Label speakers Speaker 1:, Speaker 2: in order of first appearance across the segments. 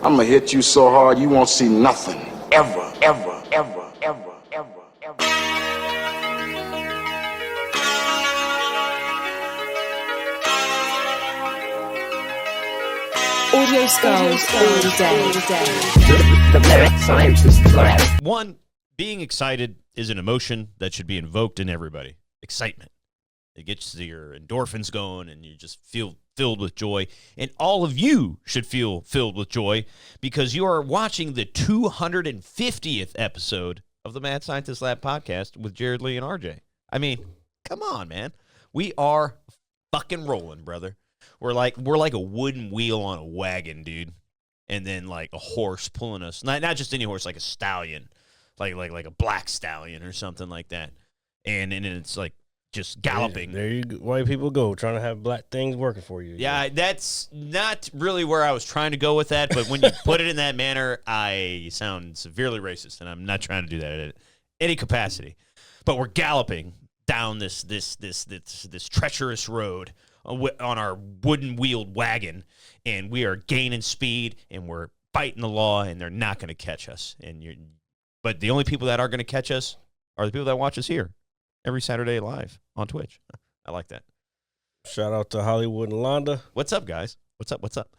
Speaker 1: I'm gonna hit you so hard you won't see nothing. Ever, ever, ever, ever, ever, ever.
Speaker 2: Audio Skulls all day.
Speaker 3: The lyric scientist lab.
Speaker 4: One, being excited is an emotion that should be invoked in everybody. Excitement. It gets your endorphins going and you just feel filled with joy. And all of you should feel filled with joy because you are watching the 250th episode of the Mad Scientist Lab podcast with Jared Lee and RJ. I mean, come on, man. We are fucking rolling, brother. We're like a wooden wheel on a wagon, dude. And then like a horse pulling us. Not just any horse, like a stallion. Like a black stallion or something like that. And it's like just galloping.
Speaker 5: There you go. White people go, trying to have black things working for you.
Speaker 4: Yeah, that's not really where I was trying to go with that, but when you put it in that manner, I sound severely racist, and I'm not trying to do that at any capacity. But we're galloping down this treacherous road on our wooden wheeled wagon, and we are gaining speed, and we're fighting the law, and they're not going to catch us. But the only people that are going to catch us are the people that watch us here every Saturday live on Twitch. I like that.
Speaker 5: Shout out to Hollywood and Londa.
Speaker 4: What's up, guys? What's up?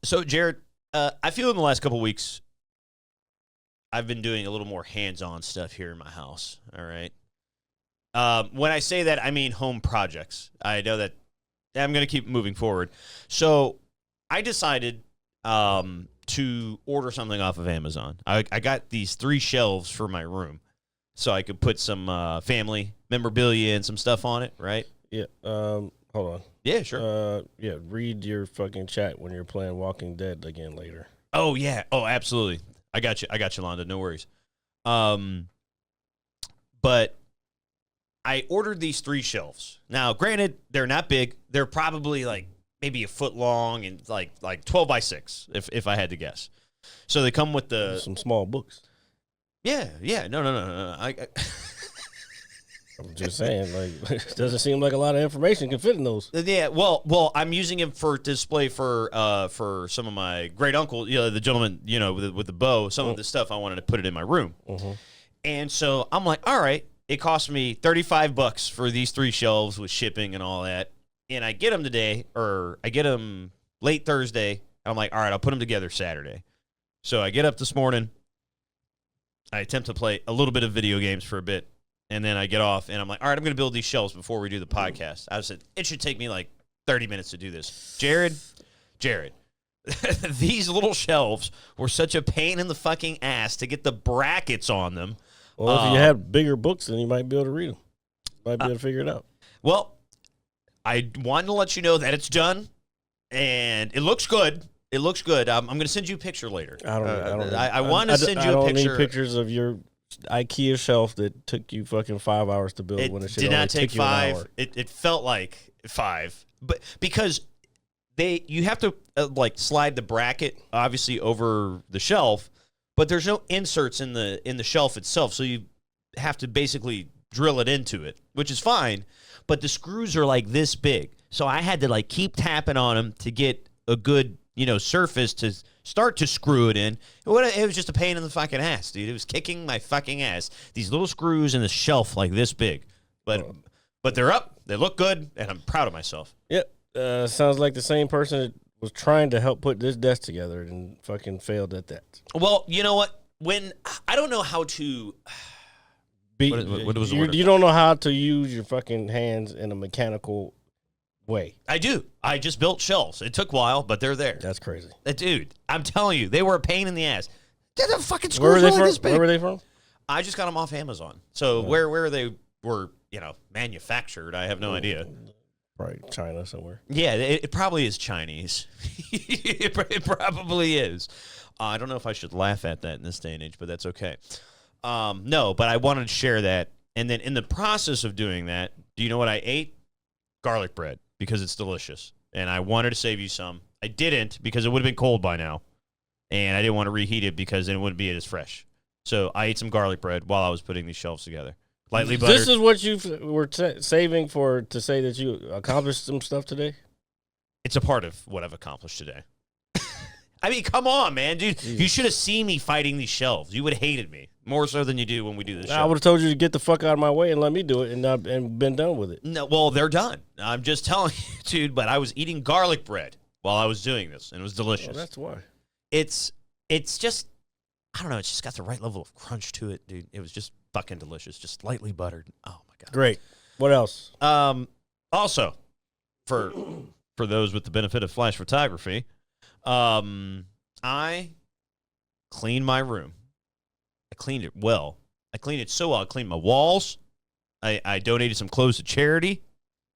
Speaker 4: So, Jared, I feel in the last couple weeks, I've been doing a little more hands-on stuff here in my house, all right? When I say that, I mean home projects. I know that I'm going to keep moving forward. So, I decided to order something off of Amazon. I got these 3 shelves for my room. So I could put some family memorabilia and some stuff on it, right?
Speaker 5: Yeah. Hold on.
Speaker 4: Yeah, sure.
Speaker 5: Yeah. Read your fucking chat when you're playing Walking Dead again later.
Speaker 4: Oh yeah. Oh, absolutely. I got you, Londa. No worries. But I ordered these 3 shelves. Now, granted, they're not big. They're probably like maybe a foot long and like 12 by 6, if I had to guess. So they come with
Speaker 5: some small books.
Speaker 4: Yeah. No.
Speaker 5: I'm just saying, like, it doesn't seem like a lot of information can fit in those.
Speaker 4: Yeah, well, I'm using it for display for some of my great uncle, the gentleman, with the bow. Some of the stuff I wanted to put it in my room, and so I'm like, all right, it cost me $35 for these 3 shelves with shipping and all that, and I get them today, or I get them late Thursday. I'm like, all right, I'll put them together Saturday. So I get up this morning. I attempt to play a little bit of video games for a bit, and then I get off, and I'm like, all right, I'm going to build these shelves before we do the podcast. I said, it should take me like 30 minutes to do this. Jared, these little shelves were such a pain in the fucking ass to get the brackets on them.
Speaker 5: Well, if you had bigger books, then you might be able to read them. Might be able to figure it out.
Speaker 4: Well, I wanted to let you know that it's done, and it looks good. It looks good. I'm going to send you a picture later. I want to send you a picture.
Speaker 5: I don't need pictures of your IKEA shelf that took you fucking 5 hours to build. When it should
Speaker 4: did
Speaker 5: only
Speaker 4: not take
Speaker 5: you an
Speaker 4: 5.
Speaker 5: hour.
Speaker 4: It felt like 5, but because you have to slide the bracket obviously over the shelf, but there's no inserts in the shelf itself, so you have to basically drill it into it, which is fine. But the screws are like this big, so I had to keep tapping on them to get a good surface to start to screw it in. It was just a pain in the fucking ass, dude. It was kicking my fucking ass. These little screws in the shelf like this big. But they're up. They look good, and I'm proud of myself.
Speaker 5: Yep. Sounds like the same person that was trying to help put this desk together and fucking failed at that.
Speaker 4: Well, you know what? When I don't know how to... What was the word?
Speaker 5: You don't know how to use your fucking hands in a mechanical way.
Speaker 4: I do. I just built shelves. It took a while, but they're there.
Speaker 5: That's crazy.
Speaker 4: Dude, I'm telling you, they were a pain in the ass. They're the fucking screws like this big.
Speaker 5: Where were they from?
Speaker 4: I just got them off Amazon. So where they were, manufactured, I have no idea.
Speaker 5: Probably China somewhere.
Speaker 4: Yeah, it probably is Chinese. It probably is. I don't know if I should laugh at that in this day and age, but that's okay. No, but I wanted to share that. And then in the process of doing that, do you know what I ate? Garlic bread, because it's delicious. And I wanted to save you some. I didn't, because it would have been cold by now. And I didn't want to reheat it because then it wouldn't be as fresh. So I ate some garlic bread while I was putting these shelves together. Lightly buttered.
Speaker 5: This is what you were saving for to say that you accomplished some stuff today?
Speaker 4: It's a part of what I've accomplished today. I mean, come on, man, dude. You should have seen me fighting these shelves. You would have hated me more so than you do when we do this show.
Speaker 5: I would have told you to get the fuck out of my way and let me do it and been done with it.
Speaker 4: No, well, they're done. I'm just telling you, dude, but I was eating garlic bread while I was doing this, and it was delicious.
Speaker 5: Well, that's why.
Speaker 4: It's just, I don't know, it's just got the right level of crunch to it, dude. It was just fucking delicious, just lightly buttered. Oh, my God.
Speaker 5: Great. What else?
Speaker 4: Also, for those with the benefit of flash photography, I cleaned my room. I cleaned it well. I cleaned it so well. I cleaned my walls. I donated some clothes to charity.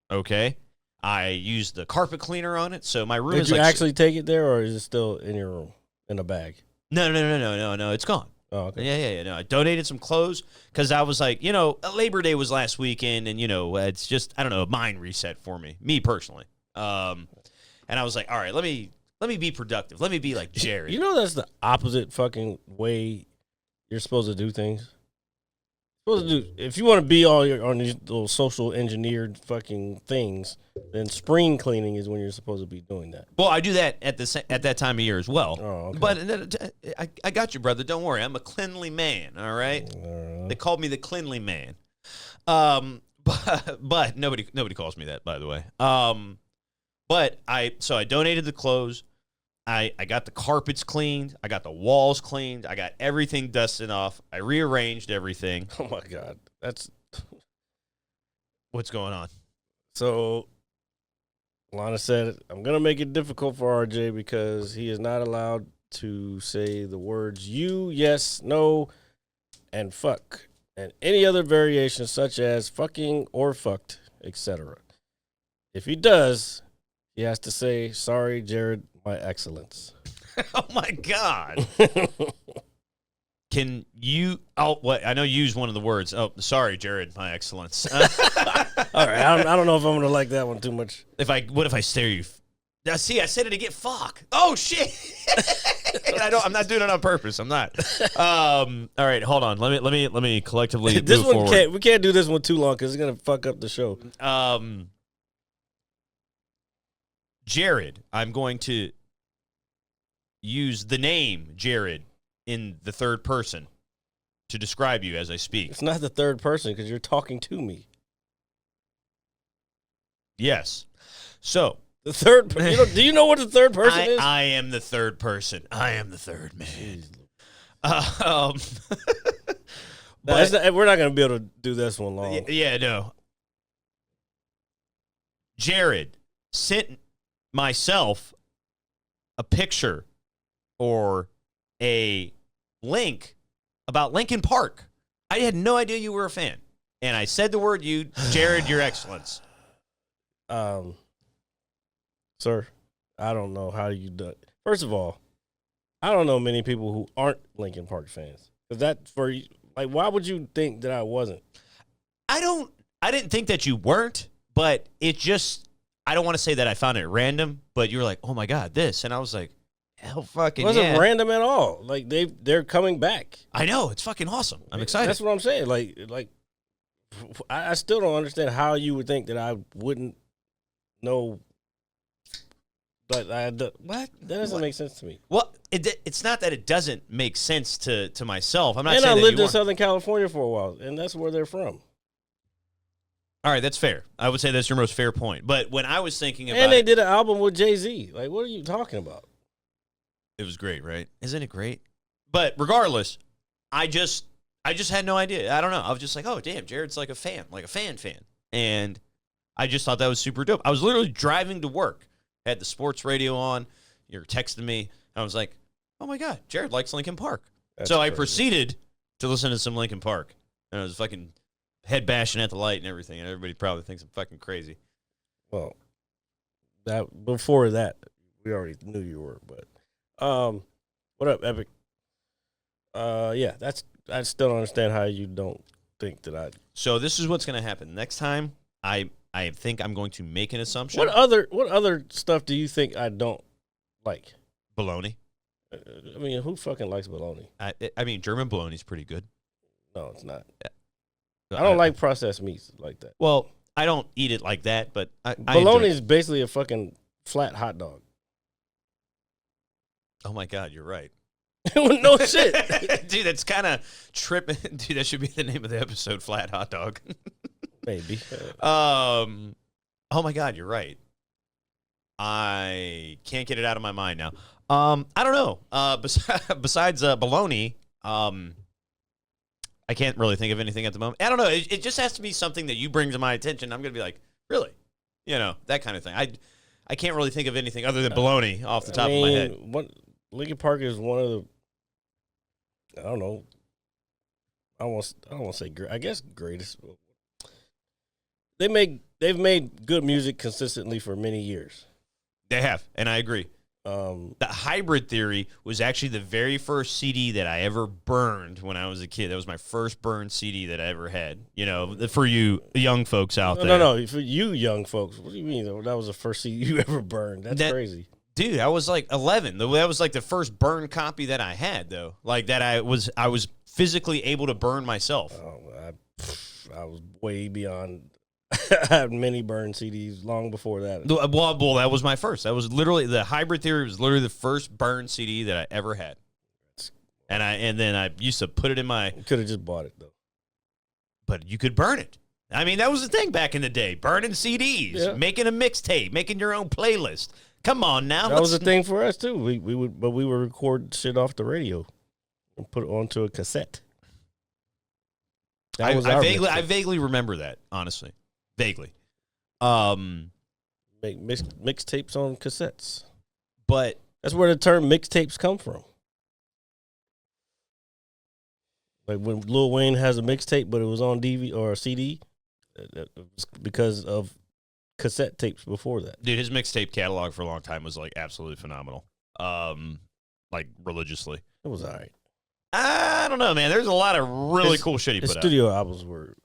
Speaker 4: Okay. I used the carpet cleaner on it, so my room is
Speaker 5: Did you
Speaker 4: like
Speaker 5: actually take it there, or is it still in your room in a bag?
Speaker 4: No. It's gone.
Speaker 5: Oh, okay.
Speaker 4: Yeah. No, I donated some clothes because I was like, Labor Day was last weekend, and it's just I don't know, a mind reset for me personally. And I was like, all right, let me be productive. Let me be like Jared.
Speaker 5: You know that's the opposite fucking way you're supposed to do things. If you want to be on these little social engineered fucking things, then spring cleaning is when you're supposed to be doing that.
Speaker 4: Well, I do that at that time of year as well.
Speaker 5: Oh, okay.
Speaker 4: But I got you, brother. Don't worry. I'm a cleanly man. All right. They called me the cleanly man. But nobody calls me that, by the way. But I donated the clothes. I got the carpets cleaned. I got the walls cleaned. I got everything dusted off. I rearranged everything.
Speaker 5: Oh my God, that's
Speaker 4: what's going on.
Speaker 5: So Lana said, I'm going to make it difficult for RJ because he is not allowed to say the words you, yes, no, and fuck, and any other variations such as fucking or fucked, etc. If he does, he has to say, sorry, Jared, my excellence.
Speaker 4: Oh, my God. Can you? Oh, what? I know you used one of the words. Oh, sorry, Jared, my excellence.
Speaker 5: All right, I don't know if I'm gonna like that one too much.
Speaker 4: What if I stare you? See, I said it again. Fuck. Oh shit. I'm not doing it on purpose. I'm not. All right, hold on. Let me collectively.
Speaker 5: This
Speaker 4: move
Speaker 5: one
Speaker 4: forward.
Speaker 5: we can't do this one too long because it's gonna fuck up the show.
Speaker 4: Jared, I'm going to use the name Jared in the third person to describe you as I speak.
Speaker 5: It's not the third person because you're talking to me.
Speaker 4: Yes. So
Speaker 5: the third. Do you know what the third person is?
Speaker 4: I am the third person. I am the third man.
Speaker 5: We're not going to be able to do this one long.
Speaker 4: Yeah, no. Jared sent myself a picture or a link about Lincoln Park. I had no idea you were a fan. And I said the word you, Jared, your excellence.
Speaker 5: Sir, I don't know how you do it. First of all, I don't know many people who aren't Lincoln Park fans. Because why would you think that I wasn't?
Speaker 4: I didn't think that you weren't, but it just, I don't want to say that I found it random, but you were like, oh my God, this. And I was like, hell fucking yeah. It
Speaker 5: wasn't random at all. Like, they're coming back.
Speaker 4: I know. It's fucking awesome. I'm excited.
Speaker 5: That's what I'm saying. Like I still don't understand how you would think that I wouldn't know. But what? That doesn't make sense to me.
Speaker 4: Well, it's not that it doesn't make sense to myself. I'm not
Speaker 5: and
Speaker 4: saying
Speaker 5: I
Speaker 4: that
Speaker 5: lived
Speaker 4: you
Speaker 5: in Southern California for a while, and that's where they're from.
Speaker 4: All right, that's fair. I would say that's your most fair point. But when I was thinking about
Speaker 5: and they did an album with Jay-Z. Like, what are you talking about?
Speaker 4: It was great, right? Isn't it great? But regardless, I just had no idea. I don't know. I was just like, oh, damn, Jared's like a fan. And I just thought that was super dope. I was literally driving to work, had the sports radio on. You were texting me. I was like, oh, my God, Jared likes Lincoln Park.
Speaker 5: That's
Speaker 4: so
Speaker 5: crazy.
Speaker 4: I proceeded to listen to some Lincoln Park. And I was fucking head bashing at the light and everything. And everybody probably thinks I'm fucking crazy.
Speaker 5: Well, before that, we already knew you were. But what up, Epic? Yeah, I still don't understand how you don't think that I.
Speaker 4: So this is what's going to happen next time. I think I'm going to make an assumption.
Speaker 5: What other stuff do you think I don't like?
Speaker 4: Bologna.
Speaker 5: I mean, who fucking likes bologna?
Speaker 4: I mean, German bologna is pretty good.
Speaker 5: No, it's not.
Speaker 4: Yeah.
Speaker 5: I don't like processed meats like that.
Speaker 4: Well, I don't eat it like that, but
Speaker 5: bologna is basically a fucking flat hot dog.
Speaker 4: Oh my God, you're right.
Speaker 5: No shit.
Speaker 4: Dude, that's kind of tripping. Dude, that should be the name of the episode, Flat Hot Dog.
Speaker 5: Maybe.
Speaker 4: Oh my God, you're right. I can't get it out of my mind now. I don't know. Besides baloney, I can't really think of anything at the moment. I don't know. It just has to be something that you bring to my attention. I'm gonna be like, really, that kind of thing. I can't really think of anything other than baloney off the top of my head.
Speaker 5: Linkin Park is one of the. I don't know. I don't want to say great. I guess greatest. They've made good music consistently for many years.
Speaker 4: They have, and I agree. The Hybrid Theory was actually the very first CD that I ever burned when I was a kid. That was my first burned CD that I ever had. For you young folks out there.
Speaker 5: No. For you young folks, what do you mean that was the first CD you ever burned? That's crazy. Dude,
Speaker 4: I was like 11. That was like the first burned copy that I had, though. Like that I was physically able to burn myself.
Speaker 5: Oh, I was way beyond. I had many burned CDs long before that.
Speaker 4: Well, that was my first. That was literally the Hybrid Theory was literally the first burned CD that I ever had. And then I used to put it in my.
Speaker 5: You could have just bought it though.
Speaker 4: But you could burn it. I mean, that was the thing back in the day: burning CDs, making a mixtape, making your own playlist. Come on now.
Speaker 5: That was a thing for us too. We would record shit off the radio and put it onto a cassette.
Speaker 4: I vaguely remember that, honestly. Vaguely.
Speaker 5: Make mixtapes on cassettes.
Speaker 4: But
Speaker 5: that's where the term mixtapes come from. Like when Lil Wayne has a mixtape, but it was on DVD or a CD, it was because of cassette tapes before that.
Speaker 4: Dude, his mixtape catalog for a long time was like absolutely phenomenal. Like religiously.
Speaker 5: It was all right.
Speaker 4: I don't know, man. There's a lot of really cool shit he put out.
Speaker 5: His studio albums were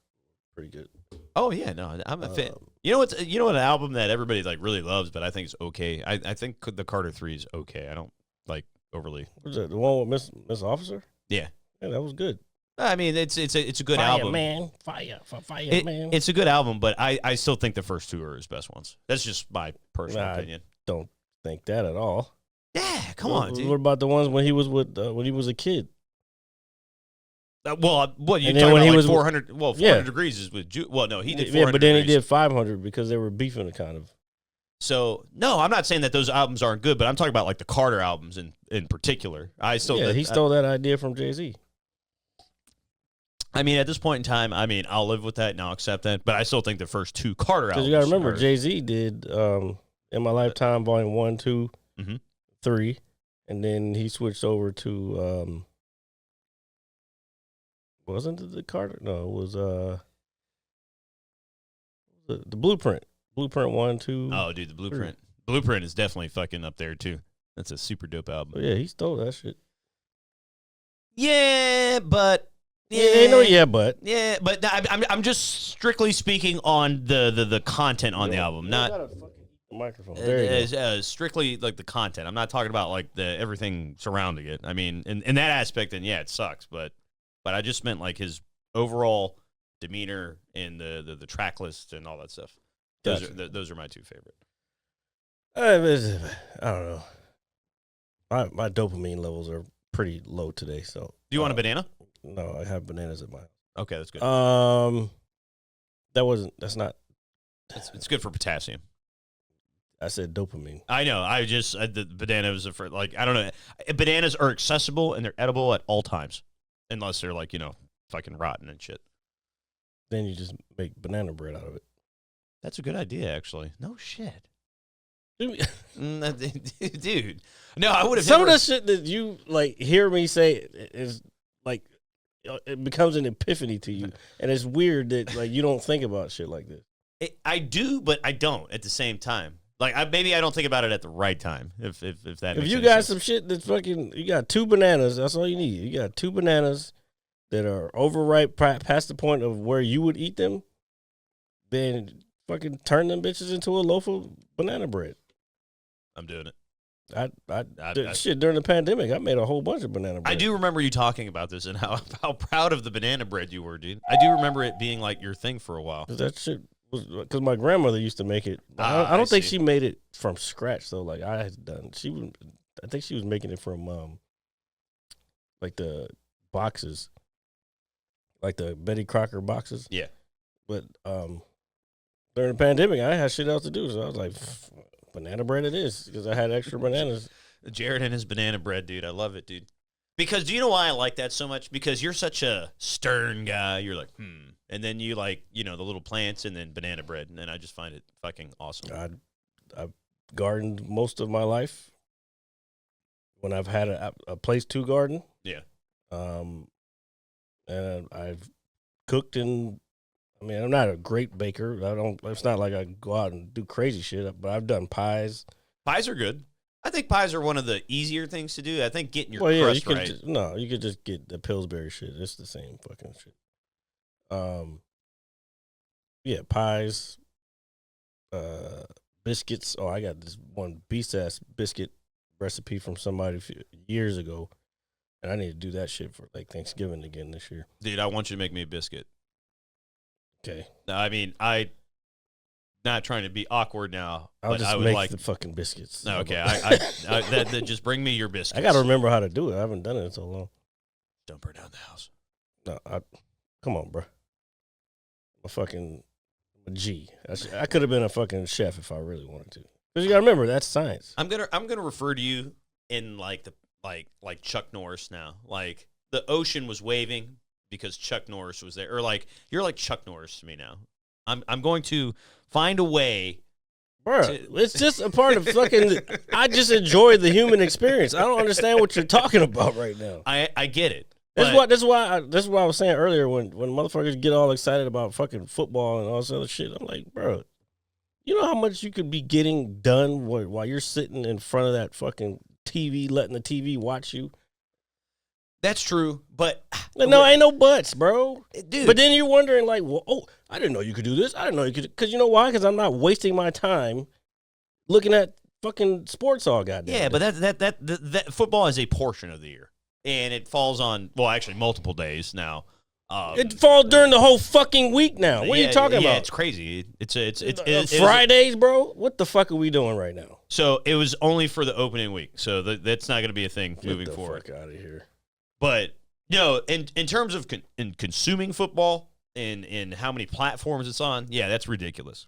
Speaker 5: pretty good.
Speaker 4: Oh yeah, no, I'm a fan. You know what? An album that everybody like really loves, but I think is okay. I think the Carter 3 is okay. I don't like overly.
Speaker 5: Was that the one with Miss Officer?
Speaker 4: Yeah,
Speaker 5: that was good.
Speaker 4: I mean, it's a good album.
Speaker 5: Man. Fire, man.
Speaker 4: It's a good album, but I still think the first two are his best ones. That's just my personal opinion.
Speaker 5: Don't think that at all.
Speaker 4: Yeah, come on, dude.
Speaker 5: What about the ones when he was when he was a kid?
Speaker 4: What you talking
Speaker 5: when
Speaker 4: about?
Speaker 5: He
Speaker 4: like
Speaker 5: was
Speaker 4: 400. Well, 400 degrees is with. Well, no, he did 400.
Speaker 5: Yeah, but then
Speaker 4: degrees.
Speaker 5: he did 500 because they were beefing it kind of.
Speaker 4: So no, I'm not saying that those albums aren't good, but I'm talking about like the Carter albums in particular. He
Speaker 5: stole that idea from Jay-Z.
Speaker 4: I mean, at this point in time, I'll live with that and I'll accept that. But I still think the first two Carter albums.
Speaker 5: Because you got to remember, Jay-Z did In My Lifetime Volume 1, 2, 3, and then he switched over to. Wasn't it the Carter? No, it was the Blueprint. Blueprint 1, 2.
Speaker 4: Oh, dude, the Blueprint. 3. Blueprint is definitely fucking up there too. That's a super dope album.
Speaker 5: Oh, yeah, he stole that shit.
Speaker 4: Yeah, but I'm just strictly speaking on the content on the album, not
Speaker 5: microphone. There you go.
Speaker 4: Strictly like the content. I'm not talking about like the everything surrounding it. I mean, in that aspect, then yeah, it sucks, but I just meant like his overall demeanor and the track list and all that stuff. Those are my two favorite.
Speaker 5: I don't know. My dopamine levels are pretty low today. So, do
Speaker 4: you want a banana?
Speaker 5: No, I have bananas at my house.
Speaker 4: Okay, that's good.
Speaker 5: That's not.
Speaker 4: It's good for potassium.
Speaker 5: I said dopamine.
Speaker 4: I know. The bananas are for like I don't know. Bananas are accessible and they're edible at all times. Unless they're like, fucking rotten and shit.
Speaker 5: Then you just make banana bread out of it.
Speaker 4: That's a good idea, actually. No shit.
Speaker 5: Dude.
Speaker 4: No, I would have
Speaker 5: Some of the shit that you, like, hear me say is, like, it becomes an epiphany to you. And it's weird that, like, you don't think about shit like this.
Speaker 4: I do, but I don't at the same time. Like, maybe I don't think about it at the right time, if that makes sense.
Speaker 5: If you got some shit that's fucking, you got 2 bananas, that's all you need. You got 2 bananas that are overripe past the point of where you would eat them, then fucking turn them bitches into a loaf of banana bread.
Speaker 4: I'm doing it.
Speaker 5: Shit, during the pandemic, I made a whole bunch of banana bread.
Speaker 4: I do remember you talking about this and how proud of the banana bread you were, dude. I do remember it being like your thing for a while.
Speaker 5: That shit was because my grandmother used to make it. I don't think she made it from scratch though. Like I had done, I think she was making it from like the boxes, like the Betty Crocker boxes.
Speaker 4: Yeah.
Speaker 5: But during the pandemic, I had shit else to do, so I was like, banana bread it is, because I had extra bananas.
Speaker 4: Jared and his banana bread, dude. I love it, dude. Because do you know why I like that so much? Because you're such a stern guy. You're like, and then you like, the little plants and then banana bread, and then I just find it fucking awesome.
Speaker 5: I've gardened most of my life. When I've had a place to garden,
Speaker 4: Yeah.
Speaker 5: and I've cooked in. I mean, I'm not a great baker. It's not like I go out and do crazy shit. But I've done pies.
Speaker 4: Pies are good. I think pies are one of the easier things to do. I think getting your
Speaker 5: Well, yeah,
Speaker 4: crust right.
Speaker 5: you could just get the Pillsbury shit. It's the same fucking shit. Yeah, pies, biscuits. Oh, I got this one beast ass biscuit recipe from somebody a few years ago, and I need to do that shit for like Thanksgiving again this year.
Speaker 4: Dude, I want you to make me a biscuit.
Speaker 5: Okay.
Speaker 4: No, I mean, not trying to be awkward now,
Speaker 5: I'll
Speaker 4: but
Speaker 5: just
Speaker 4: I would
Speaker 5: make
Speaker 4: like
Speaker 5: the fucking biscuits.
Speaker 4: No, okay, that just bring me your biscuits.
Speaker 5: I got to remember how to do it. I haven't done it in so long.
Speaker 4: Don't burn down the house.
Speaker 5: No, come on, bro. I'm a G. I could have been a fucking chef if I really wanted to. Because you got to remember, that's science.
Speaker 4: I'm gonna refer to you in like Chuck Norris now. Like the ocean was waving because Chuck Norris was there, or like you're like Chuck Norris to me now. I'm going to find a way.
Speaker 5: Bruh, it's just a part of fucking. I just enjoy the human experience. I don't understand what you're talking about right now.
Speaker 4: I get it.
Speaker 5: That's why I was saying earlier when motherfuckers get all excited about fucking football and all this other shit. I'm like, bro, you know how much you could be getting done while you're sitting in front of that fucking TV, letting the TV watch you.
Speaker 4: That's true, but
Speaker 5: no, ain't no buts, bro.
Speaker 4: Dude.
Speaker 5: But then you're wondering, like, well, oh, I didn't know you could do this. I didn't know you could, because you know why? Because I'm not wasting my time looking at fucking sports all goddamn.
Speaker 4: Yeah, but that football is a portion of the year, and it falls on actually multiple days now.
Speaker 5: It falls during the whole fucking week now. What are you talking about?
Speaker 4: Yeah, it's crazy. It's
Speaker 5: Fridays, bro. What the fuck are we doing right now?
Speaker 4: So it was only for the opening week, so that's not going to be a thing moving forward.
Speaker 5: Get the fuck out of here.
Speaker 4: But in terms of in consuming football and how many platforms it's on, yeah, that's ridiculous.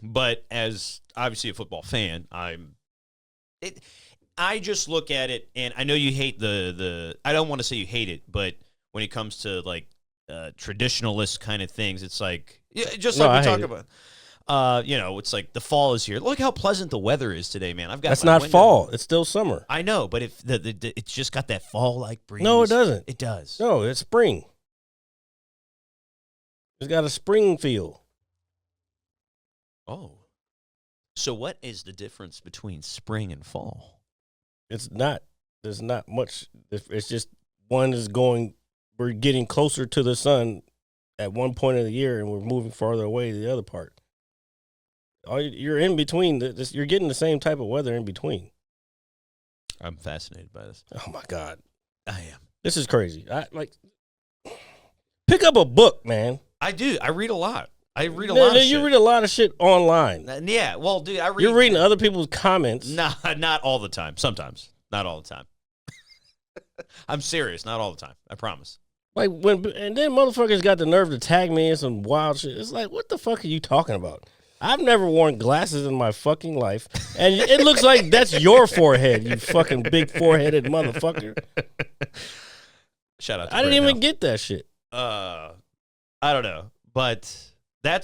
Speaker 4: But as obviously a football fan, I just look at it, and I know you hate the I don't want to say you hate it, but when it comes to like traditionalist kind of things, it's like just like we talk about. It's like the fall is here. Look how pleasant the weather is today, man.
Speaker 5: That's not fall. It's still summer.
Speaker 4: I know, but if it's just got that fall-like breeze.
Speaker 5: No, it doesn't.
Speaker 4: It does.
Speaker 5: No, it's spring. It's got a spring feel.
Speaker 4: Oh. So what is the difference between spring and fall?
Speaker 5: It's not. There's not much. It's just one is going. We're getting closer to the sun at one point of the year, and we're moving farther away to the other part. You're in between. You're getting the same type of weather in between.
Speaker 4: I'm fascinated by this.
Speaker 5: Oh my God,
Speaker 4: I am.
Speaker 5: This is crazy. Pick up a book, man.
Speaker 4: I do. I read a lot. You read a
Speaker 5: lot of shit online.
Speaker 4: Yeah. Well, dude,
Speaker 5: You're reading other people's comments.
Speaker 4: Nah, not all the time. Sometimes, not all the time. I'm serious. Not all the time. I promise.
Speaker 5: And then motherfuckers got the nerve to tag me in some wild shit. It's like, what the fuck are you talking about? I've never worn glasses in my fucking life, and it looks like that's your forehead, you fucking big foreheaded motherfucker.
Speaker 4: Shout out to
Speaker 5: I didn't even get that shit.
Speaker 4: I don't know, but I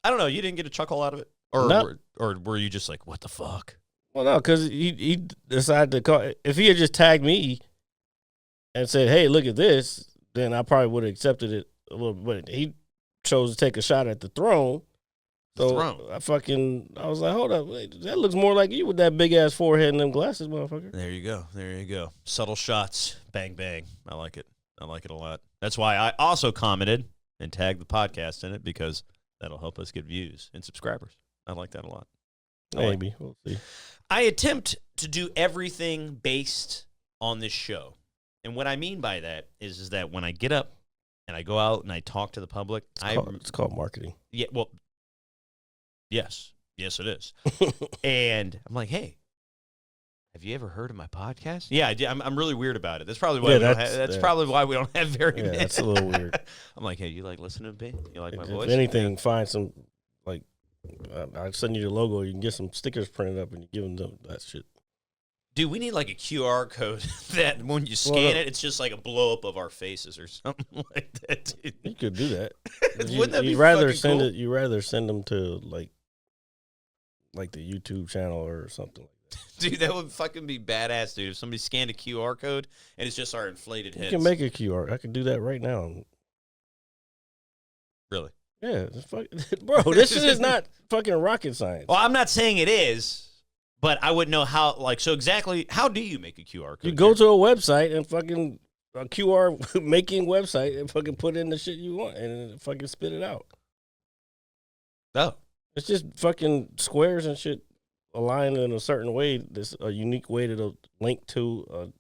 Speaker 4: don't know. You didn't get a chuckle out of it, or were you just like, what the fuck?
Speaker 5: Well, no, because he decided to call. If he had just tagged me and said, "Hey, look at this," then I probably would have accepted it a little bit. But he chose to take a shot at the throne. So I was like, hold up, wait, that looks more like you with that big ass forehead and them glasses, motherfucker.
Speaker 4: There you go. Subtle shots, bang bang. I like it a lot. That's why I also commented and tagged the podcast in it, because that'll help us get views and subscribers. I like that a lot.
Speaker 5: Maybe we'll see.
Speaker 4: I attempt to do everything based on this show, and what I mean by that is that when I get up and I go out and I talk to the public,
Speaker 5: it's called marketing.
Speaker 4: Yeah, well. Yes, it is. And I'm like, hey, Have you ever heard of my podcast? Yeah, I did. I'm really weird about it. That's probably why probably why we don't have very many.
Speaker 5: That's a little weird.
Speaker 4: I'm like, hey, you like listening to me? You like my
Speaker 5: If
Speaker 4: voice?
Speaker 5: anything, find some like I'll send you the logo. You can get some stickers printed up and you give them that shit.
Speaker 4: Dude, we need like a QR code that when you scan it, it's just like a blow up of our faces or something like that. Dude.
Speaker 5: You could do that.
Speaker 4: Wouldn't that be
Speaker 5: you'd rather
Speaker 4: fucking
Speaker 5: send
Speaker 4: cool?
Speaker 5: it. You rather send them to like the YouTube channel or something like that.
Speaker 4: Dude, that would fucking be badass, dude. If somebody scanned a QR code and it's just our inflated heads.
Speaker 5: You can make a QR. I could do that right now.
Speaker 4: Really?
Speaker 5: Yeah, bro. This shit is not fucking rocket science.
Speaker 4: Well, I'm not saying it is, but I wouldn't know how. Like, so exactly, how do you make a QR code?
Speaker 5: You go to a website and fucking a QR making website and fucking put in the shit you want and fucking spit it out.
Speaker 4: Oh,
Speaker 5: It's just fucking squares and shit aligned in a certain way. There's a unique way to link to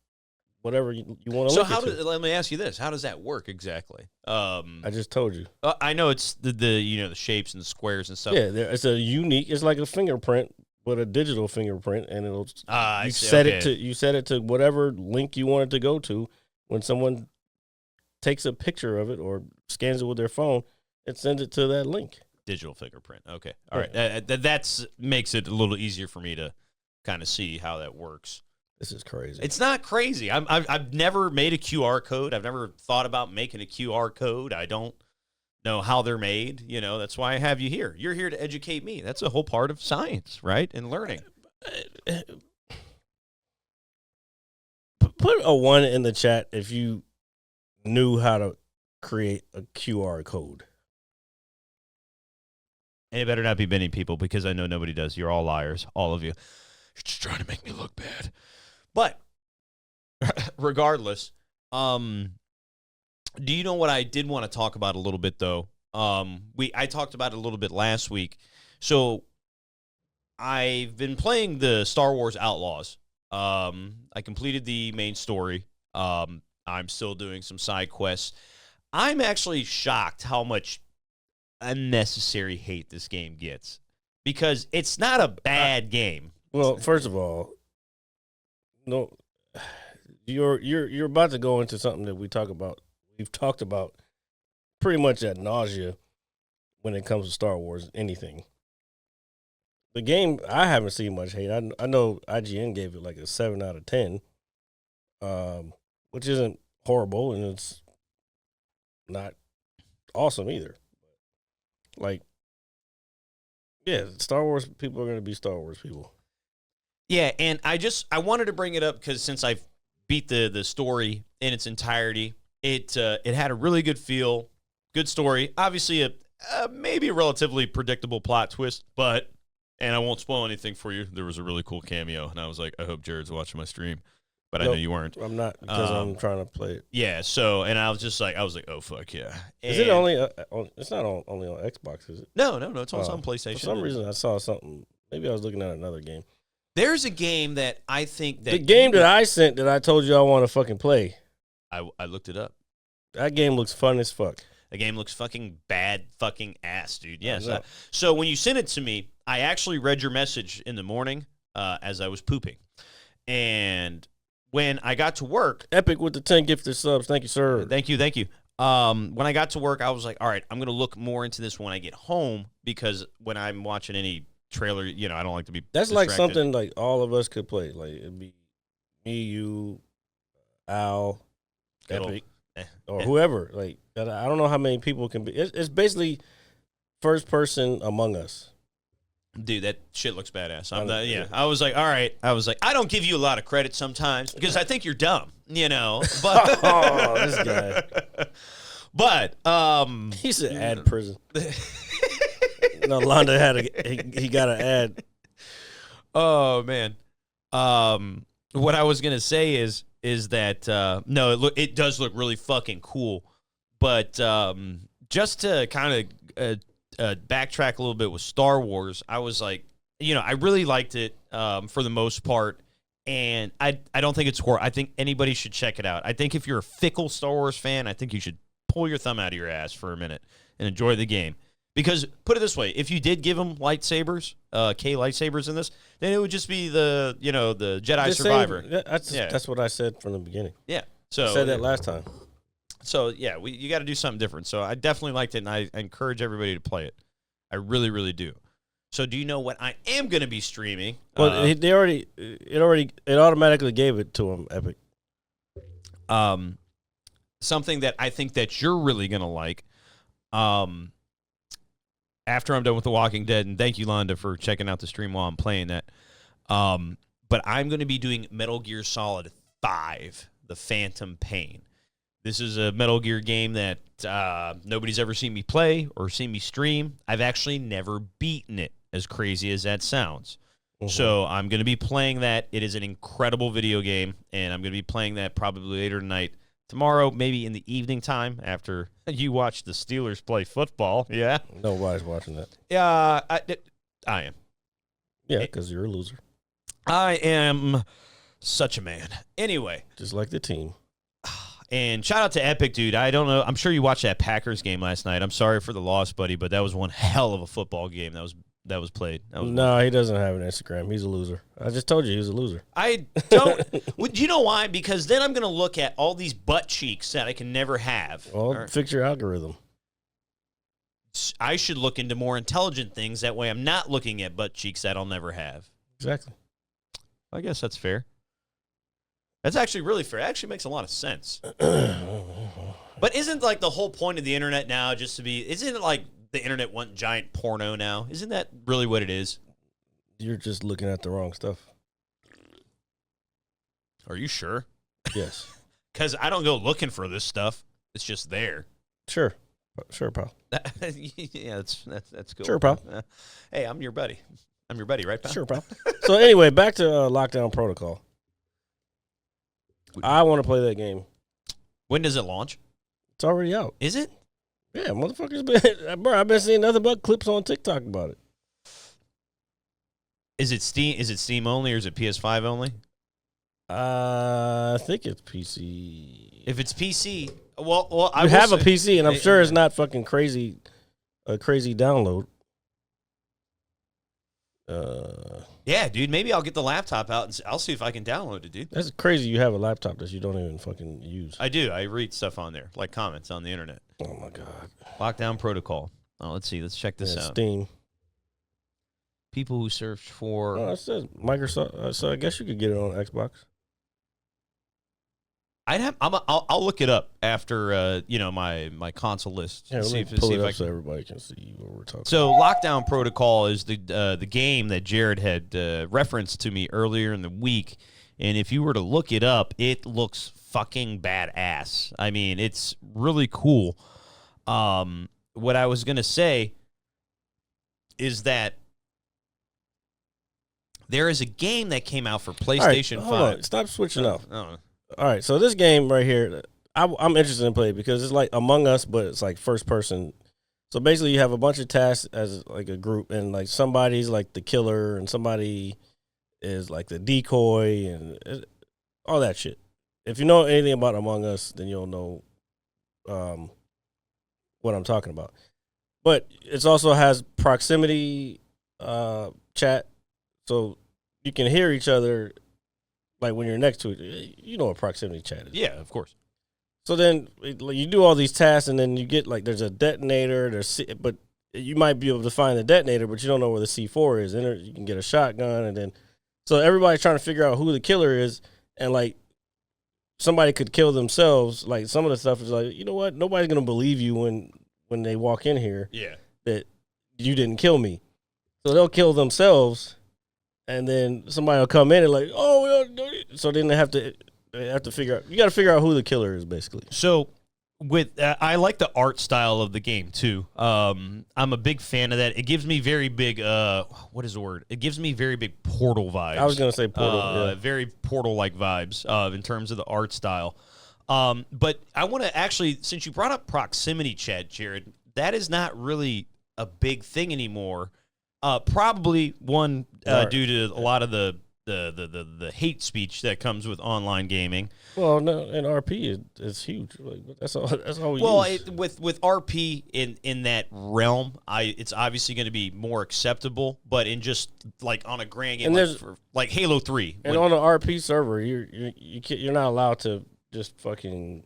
Speaker 5: whatever you want to
Speaker 4: so
Speaker 5: link
Speaker 4: how
Speaker 5: it to.
Speaker 4: does? Let me ask you this: how does that work exactly?
Speaker 5: I just told you.
Speaker 4: I know it's the the shapes and the squares and stuff.
Speaker 5: Yeah, it's a unique. It's like a fingerprint, but a digital fingerprint, and it'll
Speaker 4: I
Speaker 5: you
Speaker 4: see,
Speaker 5: set
Speaker 4: okay.
Speaker 5: it to whatever link you want it to go to. When someone takes a picture of it or scans it with their phone, it sends it to that link.
Speaker 4: Digital fingerprint. Okay, all right. That's makes it a little easier for me to kind of see how that works.
Speaker 5: This is crazy.
Speaker 4: It's not crazy. I've never made a QR code. I've never thought about making a QR code. I don't know how they're made. You know, that's why I have you here. You're here to educate me. That's a whole part of science, right? And learning.
Speaker 5: Put a 1 in the chat if you knew how to create a QR code.
Speaker 4: And it better not be many people because I know nobody does. You're all liars, all of you. You're just trying to make me look bad. But regardless, do you know what I did want to talk about a little bit though? I talked about it a little bit last week. So I've been playing the Star Wars Outlaws. I completed the main story. I'm still doing some side quests. I'm actually shocked how much unnecessary hate this game gets because it's not a bad game.
Speaker 5: Well, first of all, no, you're about to go into something that we've talked about pretty much ad nausea when it comes to Star Wars, anything. The game, I haven't seen much hate. I know IGN gave it like a 7 out of 10, which isn't horrible, and it's not awesome either. Like, yeah, Star Wars people are going to be Star Wars people.
Speaker 4: Yeah, and I wanted to bring it up because since I beat the story in its entirety, it had a really good feel, good story. Obviously, a maybe a relatively predictable plot twist, but. And I won't spoil anything for you. There was a really cool cameo, and I was like, I hope Jared's watching my stream. But
Speaker 5: Nope,
Speaker 4: I know you weren't.
Speaker 5: I'm not because I'm trying to play it.
Speaker 4: Yeah, so, and I was like, oh, fuck yeah.
Speaker 5: Is it only it's not only on Xbox, is it?
Speaker 4: No, it's also on PlayStation.
Speaker 5: For some reason, I saw something. Maybe I was looking at another game.
Speaker 4: There's a game that I think that...
Speaker 5: The game that I sent that I told you I want to fucking play.
Speaker 4: I looked it up.
Speaker 5: That game looks fun as fuck.
Speaker 4: The game looks fucking bad fucking ass, dude. Yes.
Speaker 5: know.
Speaker 4: So when you sent it to me, I actually read your message in the morning as I was pooping. And when I got to work...
Speaker 5: Epic with the 10 gifted subs. Thank you, sir.
Speaker 4: Thank you. When I got to work, I was like, all right, I'm going to look more into this when I get home because when I'm watching any trailer, I don't like to be
Speaker 5: That's
Speaker 4: distracted.
Speaker 5: like something like all of us could play. Like, it'd be me, you, Al, Epic, or whoever. Like, I don't know how many people can be. It's basically first person Among Us.
Speaker 4: Dude, that shit looks badass.
Speaker 5: Yeah.
Speaker 4: I was like, all right. I was like, I don't give you a lot of credit sometimes because I think you're dumb, But
Speaker 5: Oh, this guy.
Speaker 4: But
Speaker 5: He's an ad prison. No, Londa he got an ad.
Speaker 4: Oh man. What I was gonna say is that no, it does look really fucking cool. But just to kind of backtrack a little bit with Star Wars, I was like, I really liked it for the most part, and I don't think it's horrible. I think anybody should check it out. I think if you're a fickle Star Wars fan, I think you should pull your thumb out of your ass for a minute and enjoy the game Because put it this way, if you did give them lightsabers, K lightsabers in this, then it would just be the Jedi Survivor.
Speaker 5: That's what I said from the beginning.
Speaker 4: Yeah. So
Speaker 5: I said that last time.
Speaker 4: So yeah, you got to do something different. So I definitely liked it, and I encourage everybody to play it. I really, really do. So do you know what I am going to be streaming?
Speaker 5: Well, it automatically gave it to him, Epic.
Speaker 4: Something that I think that you're really going to like. After I'm done with The Walking Dead, and thank you, Londa, for checking out the stream while I'm playing that. But I'm going to be doing Metal Gear Solid 5, The Phantom Pain. This is a Metal Gear game that nobody's ever seen me play or seen me stream. I've actually never beaten it, as crazy as that sounds. Mm-hmm. So I'm going to be playing that. It is an incredible video game, and I'm going to be playing that probably later tonight. Tomorrow, maybe in the evening time after you watch the Steelers play football. Yeah.
Speaker 5: Nobody's watching that.
Speaker 4: Yeah, I am.
Speaker 5: Yeah, because you're a loser.
Speaker 4: I am such a man. Anyway.
Speaker 5: Just like the team.
Speaker 4: And shout out to Epic, dude. I don't know. I'm sure you watched that Packers game last night. I'm sorry for the loss, buddy, but that was one hell of a football game that was played.
Speaker 5: No, he doesn't have an Instagram. He's a loser. I just told you he was a loser.
Speaker 4: I don't. Do you know why? Because then I'm going to look at all these butt cheeks that I can never have.
Speaker 5: Well, fix your algorithm.
Speaker 4: I should look into more intelligent things. That way I'm not looking at butt cheeks that I'll never have.
Speaker 5: Exactly.
Speaker 4: I guess that's fair. That's actually really fair. It actually makes a lot of sense. But isn't like the whole point of the internet now just to be, isn't it like the internet one giant porno now? Isn't that really what it is?
Speaker 5: You're just looking at the wrong stuff.
Speaker 4: Are you sure?
Speaker 5: Yes.
Speaker 4: Because I don't go looking for this stuff. It's just there.
Speaker 5: Sure. Sure, pal.
Speaker 4: Yeah, that's cool.
Speaker 5: Sure, pal.
Speaker 4: Hey, I'm your buddy. I'm your buddy, right, pal?
Speaker 5: Sure, pal. So anyway, back to Lockdown Protocol. I want to play that game.
Speaker 4: When does it launch?
Speaker 5: It's already out.
Speaker 4: Is it?
Speaker 5: Yeah, motherfuckers been, bro, I've been seeing nothing but clips on TikTok about it.
Speaker 4: Is it Steam? Is it Steam only or is it PS5 only?
Speaker 5: I think it's PC.
Speaker 4: If it's PC, well, I
Speaker 5: you have a PC, and I'm sure it's not fucking crazy, a crazy download.
Speaker 4: Yeah, dude. Maybe I'll get the laptop out and I'll see if I can download it, dude.
Speaker 5: That's crazy. You have a laptop that you don't even fucking use.
Speaker 4: I do. I read stuff on there, like comments on the internet.
Speaker 5: Oh my god.
Speaker 4: Lockdown Protocol. Oh, let's see. Let's check this out.
Speaker 5: Steam.
Speaker 4: People who searched for.
Speaker 5: Oh, it says Microsoft. So I guess you could get it on Xbox.
Speaker 4: I'll look it up after my console list.
Speaker 5: Yeah,
Speaker 4: see
Speaker 5: let me pull it up so everybody can see what we're talking.
Speaker 4: So Lockdown Protocol is the game that Jared had referenced to me earlier in the week, and if you were to look it up, it looks fucking badass. I mean, it's really cool. What I was gonna say is that there is a game that came out for PlayStation 5.
Speaker 5: Hold on. Stop switching off.
Speaker 4: Oh.
Speaker 5: All right, so this game right here, I'm interested in playing because it's like Among Us, but it's like first person. So basically, you have a bunch of tasks as like a group, and like somebody's like the killer, and somebody is like the decoy, and all that shit. If you know anything about Among Us, then you'll know what I'm talking about. But it also has proximity chat, so you can hear each other. Like when you're next to it, you know what proximity chat is.
Speaker 4: Yeah, of course.
Speaker 5: So then you do all these tasks, and then you get like there's a detonator, but you might be able to find the detonator, but you don't know where the C4 is. And you can get a shotgun, and then so everybody's trying to figure out who the killer is, and like somebody could kill themselves. Like some of the stuff is like, you know what? Nobody's gonna believe you when they walk in here.
Speaker 4: Yeah,
Speaker 5: that you didn't kill me, so they'll kill themselves. And then somebody will come in and like, oh, so then they have to figure out. You got to figure out who the killer is, basically.
Speaker 4: So with I like the art style of the game too. I'm a big fan of that. It gives me very big. What is the word? It gives me very big Portal vibes.
Speaker 5: I was gonna say Portal. Yeah.
Speaker 4: Very Portal-like vibes in terms of the art style. But I want to actually, since you brought up proximity chat, Jared, that is not really a big thing anymore. Probably one due to a lot of the the hate speech that comes with online gaming.
Speaker 5: Well, no, and RP is huge. Like, that's all. That's all we
Speaker 4: Well,
Speaker 5: use.
Speaker 4: with RP in that realm, it's obviously going to be more acceptable. But in just like on a grand game,
Speaker 5: And
Speaker 4: like Halo 3,
Speaker 5: and on the RP server, you're not allowed to just fucking.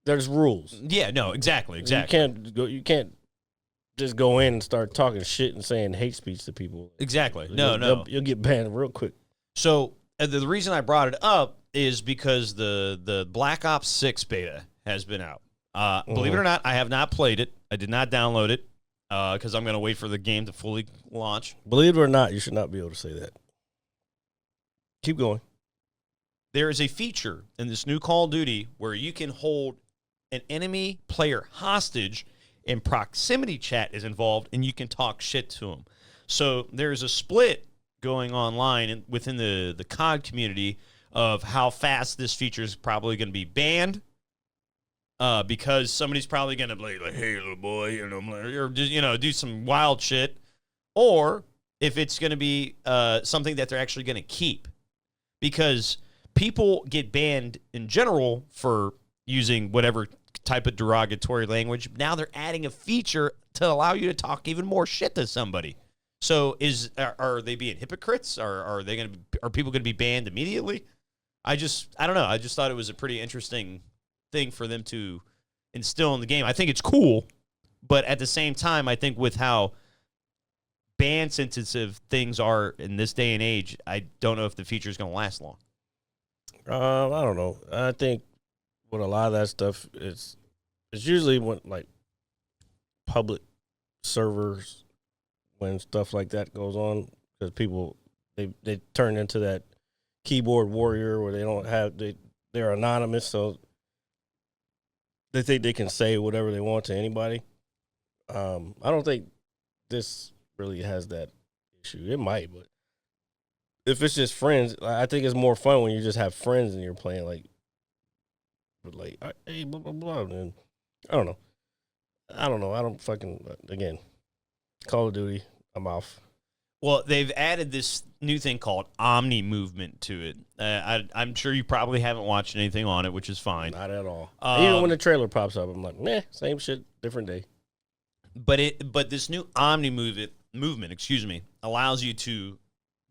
Speaker 5: There's rules.
Speaker 4: yeah, no, exactly.
Speaker 5: You can't just go in and start talking shit and saying hate speech to people.
Speaker 4: Exactly. No.
Speaker 5: You'll get banned real quick.
Speaker 4: So the reason I brought it up is because the Black Ops 6 beta has been out. Believe it or not, I have not played it. I did not download it because I'm going to wait for the game to fully launch.
Speaker 5: Believe it or not, you should not be able to say that. Keep going.
Speaker 4: There is a feature in this new Call of Duty where you can hold an enemy player hostage and proximity chat is involved and you can talk shit to them. So there's a split going online within the COD community of how fast this feature is probably going to be banned because somebody's probably going to be like, hey, little boy, or just, do some wild shit. Or if it's going to be something that they're actually going to keep. Because people get banned in general for using whatever type of derogatory language. Now they're adding a feature to allow you to talk even more shit to somebody. So are they being hypocrites? Are people going to be banned immediately? I don't know. I just thought it was a pretty interesting thing for them to instill in the game. I think it's cool, but at the same time, I think with how ban sensitive things are in this day and age, I don't know if the feature is going to last long.
Speaker 5: I don't know. I think with a lot of that stuff, it's usually when like public servers when stuff like that goes on because people they turn into that keyboard warrior where they're anonymous, so they think they can say whatever they want to anybody. I don't think this really has that issue. It might, but if it's just friends, I think it's more fun when you just have friends and you're playing like, hey, blah blah blah. And I don't know. I don't fucking again. Call of Duty. I'm off.
Speaker 4: Well, they've added this new thing called Omni Movement to it. I'm sure you probably haven't watched anything on it, which is fine.
Speaker 5: Not at all. Even when the trailer pops up, I'm like, meh, same shit, different day.
Speaker 4: But this new Omni movement, allows you to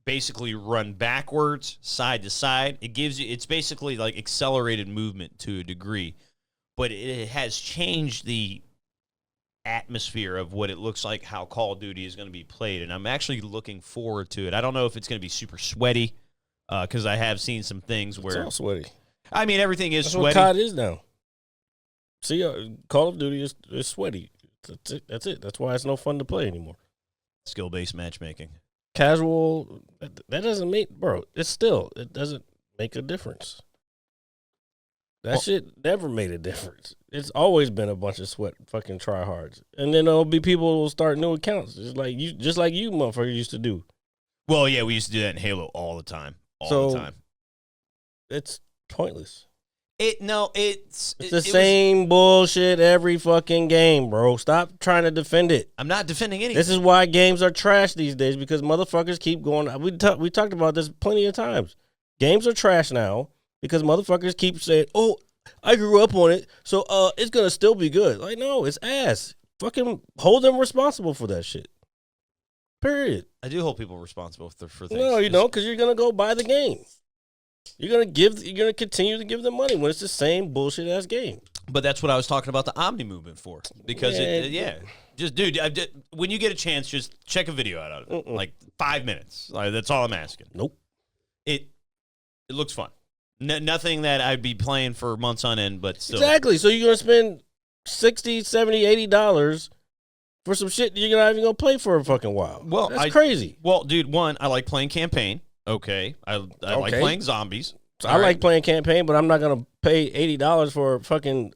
Speaker 4: basically run backwards, side to side. It's basically like accelerated movement to a degree, but it has changed the atmosphere of what it looks like how Call of Duty is going to be played, and I'm actually looking forward to it. I don't know if it's going to be super sweaty because I have seen some things where
Speaker 5: it's all sweaty.
Speaker 4: I mean, everything is
Speaker 5: That's
Speaker 4: sweaty.
Speaker 5: what COD is now. See, Call of Duty is sweaty. That's it. That's why it's no fun to play anymore.
Speaker 4: Skill-based matchmaking.
Speaker 5: Casual, that doesn't make, bro, it doesn't make a difference. That shit never made a difference. It's always been a bunch of sweat fucking tryhards. And then there'll be people who will start new accounts, just like you motherfucker used to do.
Speaker 4: Well, yeah, we used to do that in Halo all the time. All the time.
Speaker 5: It's pointless.
Speaker 4: It's
Speaker 5: the same bullshit every fucking game, bro. Stop trying to defend it.
Speaker 4: I'm not defending anything.
Speaker 5: This is why games are trash these days, because motherfuckers keep going. We talked about this plenty of times. Games are trash now because motherfuckers keep saying, "Oh, I grew up on it, so it's gonna still be good." Like, no, it's ass. Fucking hold them responsible for that shit. Period.
Speaker 4: I do hold people responsible for things.
Speaker 5: No, you don't, because you're gonna go buy the game. You're gonna continue to give them money when it's the same bullshit ass game.
Speaker 4: But that's what I was talking about the Omni movement for, because just dude, when you get a chance, just check a video out of it, like 5 minutes. That's all I'm asking.
Speaker 5: Nope.
Speaker 4: It looks fun. Nothing that I'd be playing for months on end, but still.
Speaker 5: Exactly. So you're gonna spend $60, $70, $80 for some shit you're not even gonna play for a fucking while.
Speaker 4: Well,
Speaker 5: that's crazy.
Speaker 4: Well, dude, one, I like playing campaign. Okay, I like playing zombies.
Speaker 5: So I like playing campaign, but I'm not gonna pay $80 for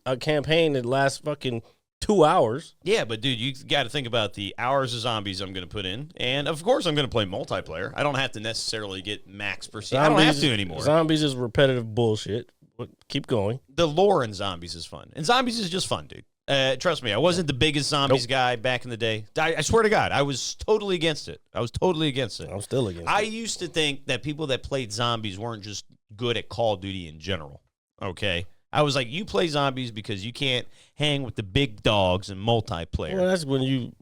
Speaker 5: a campaign that lasts fucking 2 hours.
Speaker 4: Yeah, but dude, you got to think about the hours of zombies I'm going to put in, and of course I'm going to play multiplayer. I don't have to necessarily get max per season. I don't have to anymore.
Speaker 5: Zombies is repetitive bullshit. But keep going.
Speaker 4: The lore in zombies is fun, and zombies is just fun, dude. Trust me, I wasn't the biggest zombies guy back in the day. I swear to God, I was totally against it. I'm
Speaker 5: still against
Speaker 4: I
Speaker 5: it.
Speaker 4: used to think that people that played zombies weren't just good at Call of Duty in general. Okay? I was like, you play zombies because you can't hang with the big dogs and multiplayer.
Speaker 5: Well, that's when you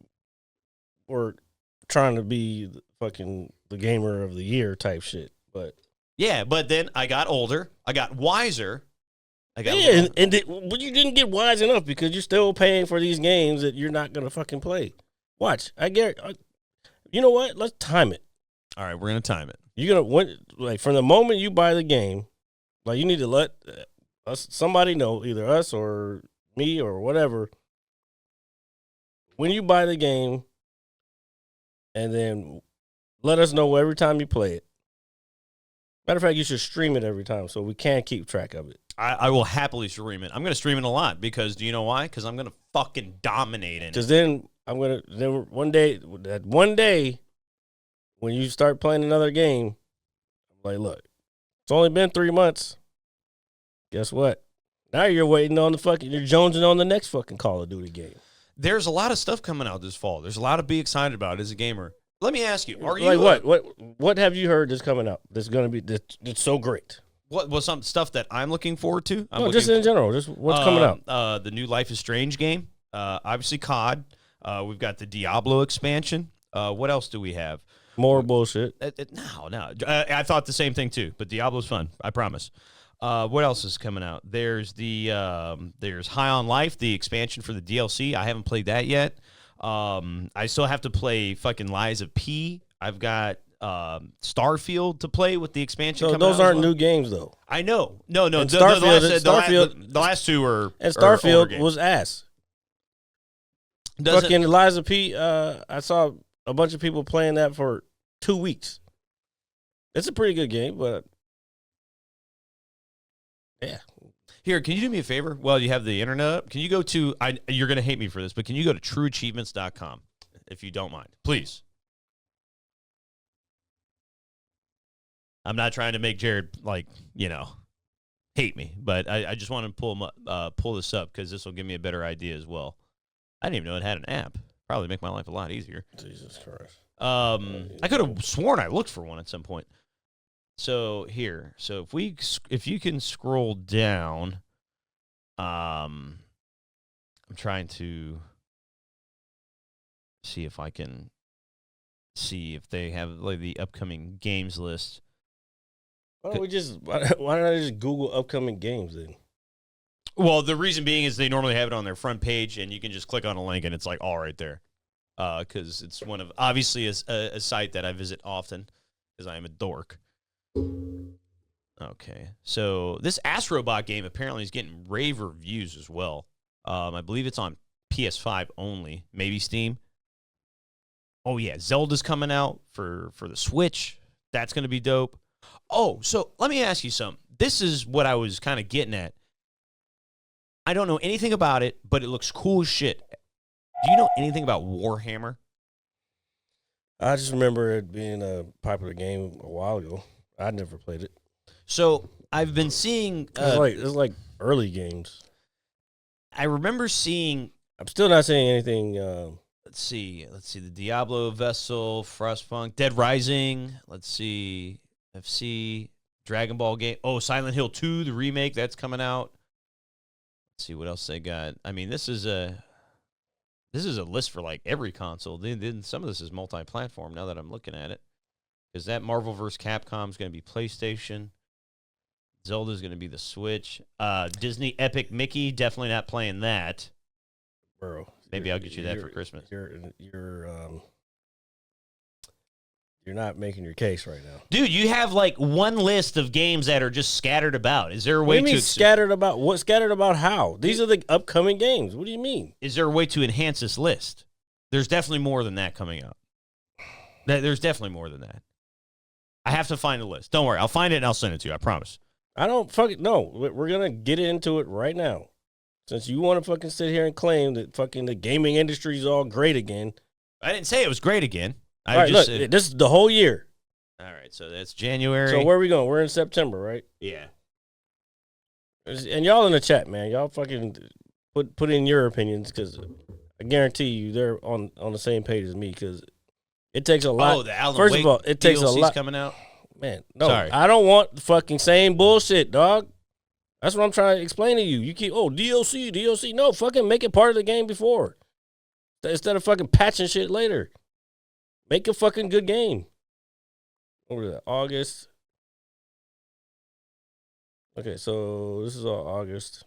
Speaker 5: were trying to be the gamer of the year type shit. But
Speaker 4: yeah, but then I got older. I got wiser.
Speaker 5: but you didn't get wise enough because you're still paying for these games that you're not gonna fucking play. Watch, you know what? Let's time it.
Speaker 4: All right, we're gonna time it.
Speaker 5: You're gonna from the moment you buy the game, like you need to let somebody know, either us or me or whatever, when you buy the game, and then let us know every time you play it. Matter of fact, you should stream it every time so we can keep track of it.
Speaker 4: I will happily stream it. I'm going to stream it a lot because do you know why? Because I'm going to fucking dominate in it.
Speaker 5: Because then one day when you start playing another game, I'm like, look, it's only been 3 months. Guess what? Now you're waiting on you're jonesing on the next fucking Call of Duty game.
Speaker 4: There's a lot of stuff coming out this fall. There's a lot to be excited about as a gamer. Let me ask you, are you
Speaker 5: like what have you heard that's coming out that's going to be that's so great?
Speaker 4: What was some stuff that I'm looking forward to?
Speaker 5: Just in general, just what's coming out.
Speaker 4: The new Life is Strange game. Obviously COD. We've got the Diablo expansion. What else do we have?
Speaker 5: More bullshit.
Speaker 4: No. I thought the same thing too, but Diablo's fun. I promise. What else is coming out? There's there's High on Life, the expansion for the DLC. I haven't played that yet. I still have to play fucking Lies of P. I've got Starfield to play with the expansion.
Speaker 5: So those aren't new games though.
Speaker 4: I know. No.
Speaker 5: And
Speaker 4: The last two are
Speaker 5: and Starfield
Speaker 4: games.
Speaker 5: was ass.
Speaker 4: Doesn't-
Speaker 5: Fucking Lies of P. I saw a bunch of people playing that for 2 weeks. It's a pretty good game, but yeah.
Speaker 4: Here, can you do me a favor? Well, you have the internet up. Can you go to, you're going to hate me for this, but can you go to trueachievements.com if you don't mind? Please. I'm not trying to make Jared, hate me, but I just want to pull this up because this will give me a better idea as well. I didn't even know it had an app. Probably make my life a lot easier.
Speaker 5: Jesus Christ.
Speaker 4: I could have sworn I looked for one at some point. So here, if you can scroll down, I'm trying to see if I can see if they have the upcoming games list.
Speaker 5: Why don't I just Google upcoming games then?
Speaker 4: Well, the reason being is they normally have it on their front page, and you can just click on a link, and it's all right there. Because it's obviously a site that I visit often, because I am a dork. Okay, so this Astrobot game apparently is getting rave reviews as well. I believe it's on PS5 only, maybe Steam. Oh yeah, Zelda's coming out for the Switch. That's going to be dope. Oh, so let me ask you something. This is what I was kind of getting at. I don't know anything about it, but it looks cool as shit. Do you know anything about Warhammer?
Speaker 5: I just remember it being a popular game a while ago. I never played it.
Speaker 4: So I've been seeing.
Speaker 5: It's like early games.
Speaker 4: I remember seeing.
Speaker 5: I'm still not seeing anything.
Speaker 4: Let's see. The Diablo Vessel, Frostpunk, Dead Rising. Let's see. FC, Dragon Ball game. Oh, Silent Hill 2, the remake that's coming out. Let's see what else they got. I mean, this is a list for every console. Then some of this is multi-platform. Now that I'm looking at it, because that Marvel vs. Capcom is going to be PlayStation. Zelda's going to be the Switch. Disney Epic Mickey, definitely not playing that.
Speaker 5: Bro,
Speaker 4: maybe I'll get you that for Christmas.
Speaker 5: You're not making your case right now,
Speaker 4: dude. You have one list of games that are just scattered about. Is there a way to
Speaker 5: scattered about what? Scattered about how? These are the upcoming games. What do you mean?
Speaker 4: Is there a way to enhance this list? There's definitely more than that coming up. There's definitely more than that. I have to find a list. Don't worry, I'll find it and I'll send it to you. I promise.
Speaker 5: I don't fucking no. We're gonna get into it right now. Since you want to fucking sit here and claim that fucking the gaming industry is all great again.
Speaker 4: I didn't say it was great again.
Speaker 5: All right, look, this is the whole year.
Speaker 4: All right, so that's January.
Speaker 5: So where are we going? We're in September, right?
Speaker 4: Yeah.
Speaker 5: And y'all in the chat, man. Y'all fucking put in your opinions because I guarantee you they're on the same page as me because it takes a lot.
Speaker 4: Oh, the Alan
Speaker 5: First
Speaker 4: Wake
Speaker 5: of all, it takes a
Speaker 4: DLC's
Speaker 5: lot.
Speaker 4: coming out.
Speaker 5: Man, no,
Speaker 4: Sorry.
Speaker 5: I don't want the fucking same bullshit, dog. That's what I'm trying to explain to you. You keep DLC. No, fucking make it part of the game before instead of fucking patching shit later. Make a fucking good game. What was that? August. Okay, so this is all August.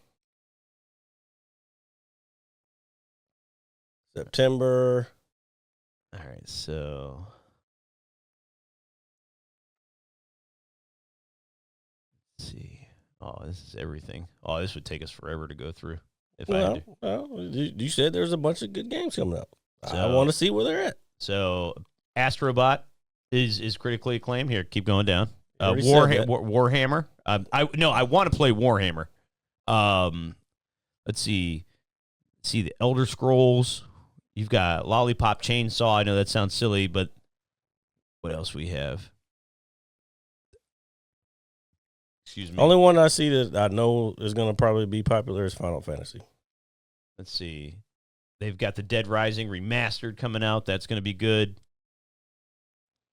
Speaker 5: September.
Speaker 4: All right, so let's see. Oh, this is everything. Oh, this would take us forever to go through. If I had to.
Speaker 5: Well, you said there's a bunch of good games coming up. I
Speaker 4: So-
Speaker 5: want to see where they're at.
Speaker 4: So Astrobot is critically acclaimed. Here, keep going down.
Speaker 5: already said that.
Speaker 4: Warhammer. I want to play Warhammer. Let's see. The Elder Scrolls. You've got Lollipop Chainsaw. I know that sounds silly, but what else we have? Excuse me.
Speaker 5: Only one I see that I know is going to probably be popular is Final Fantasy.
Speaker 4: Let's see. They've got the Dead Rising remastered coming out. That's going to be good.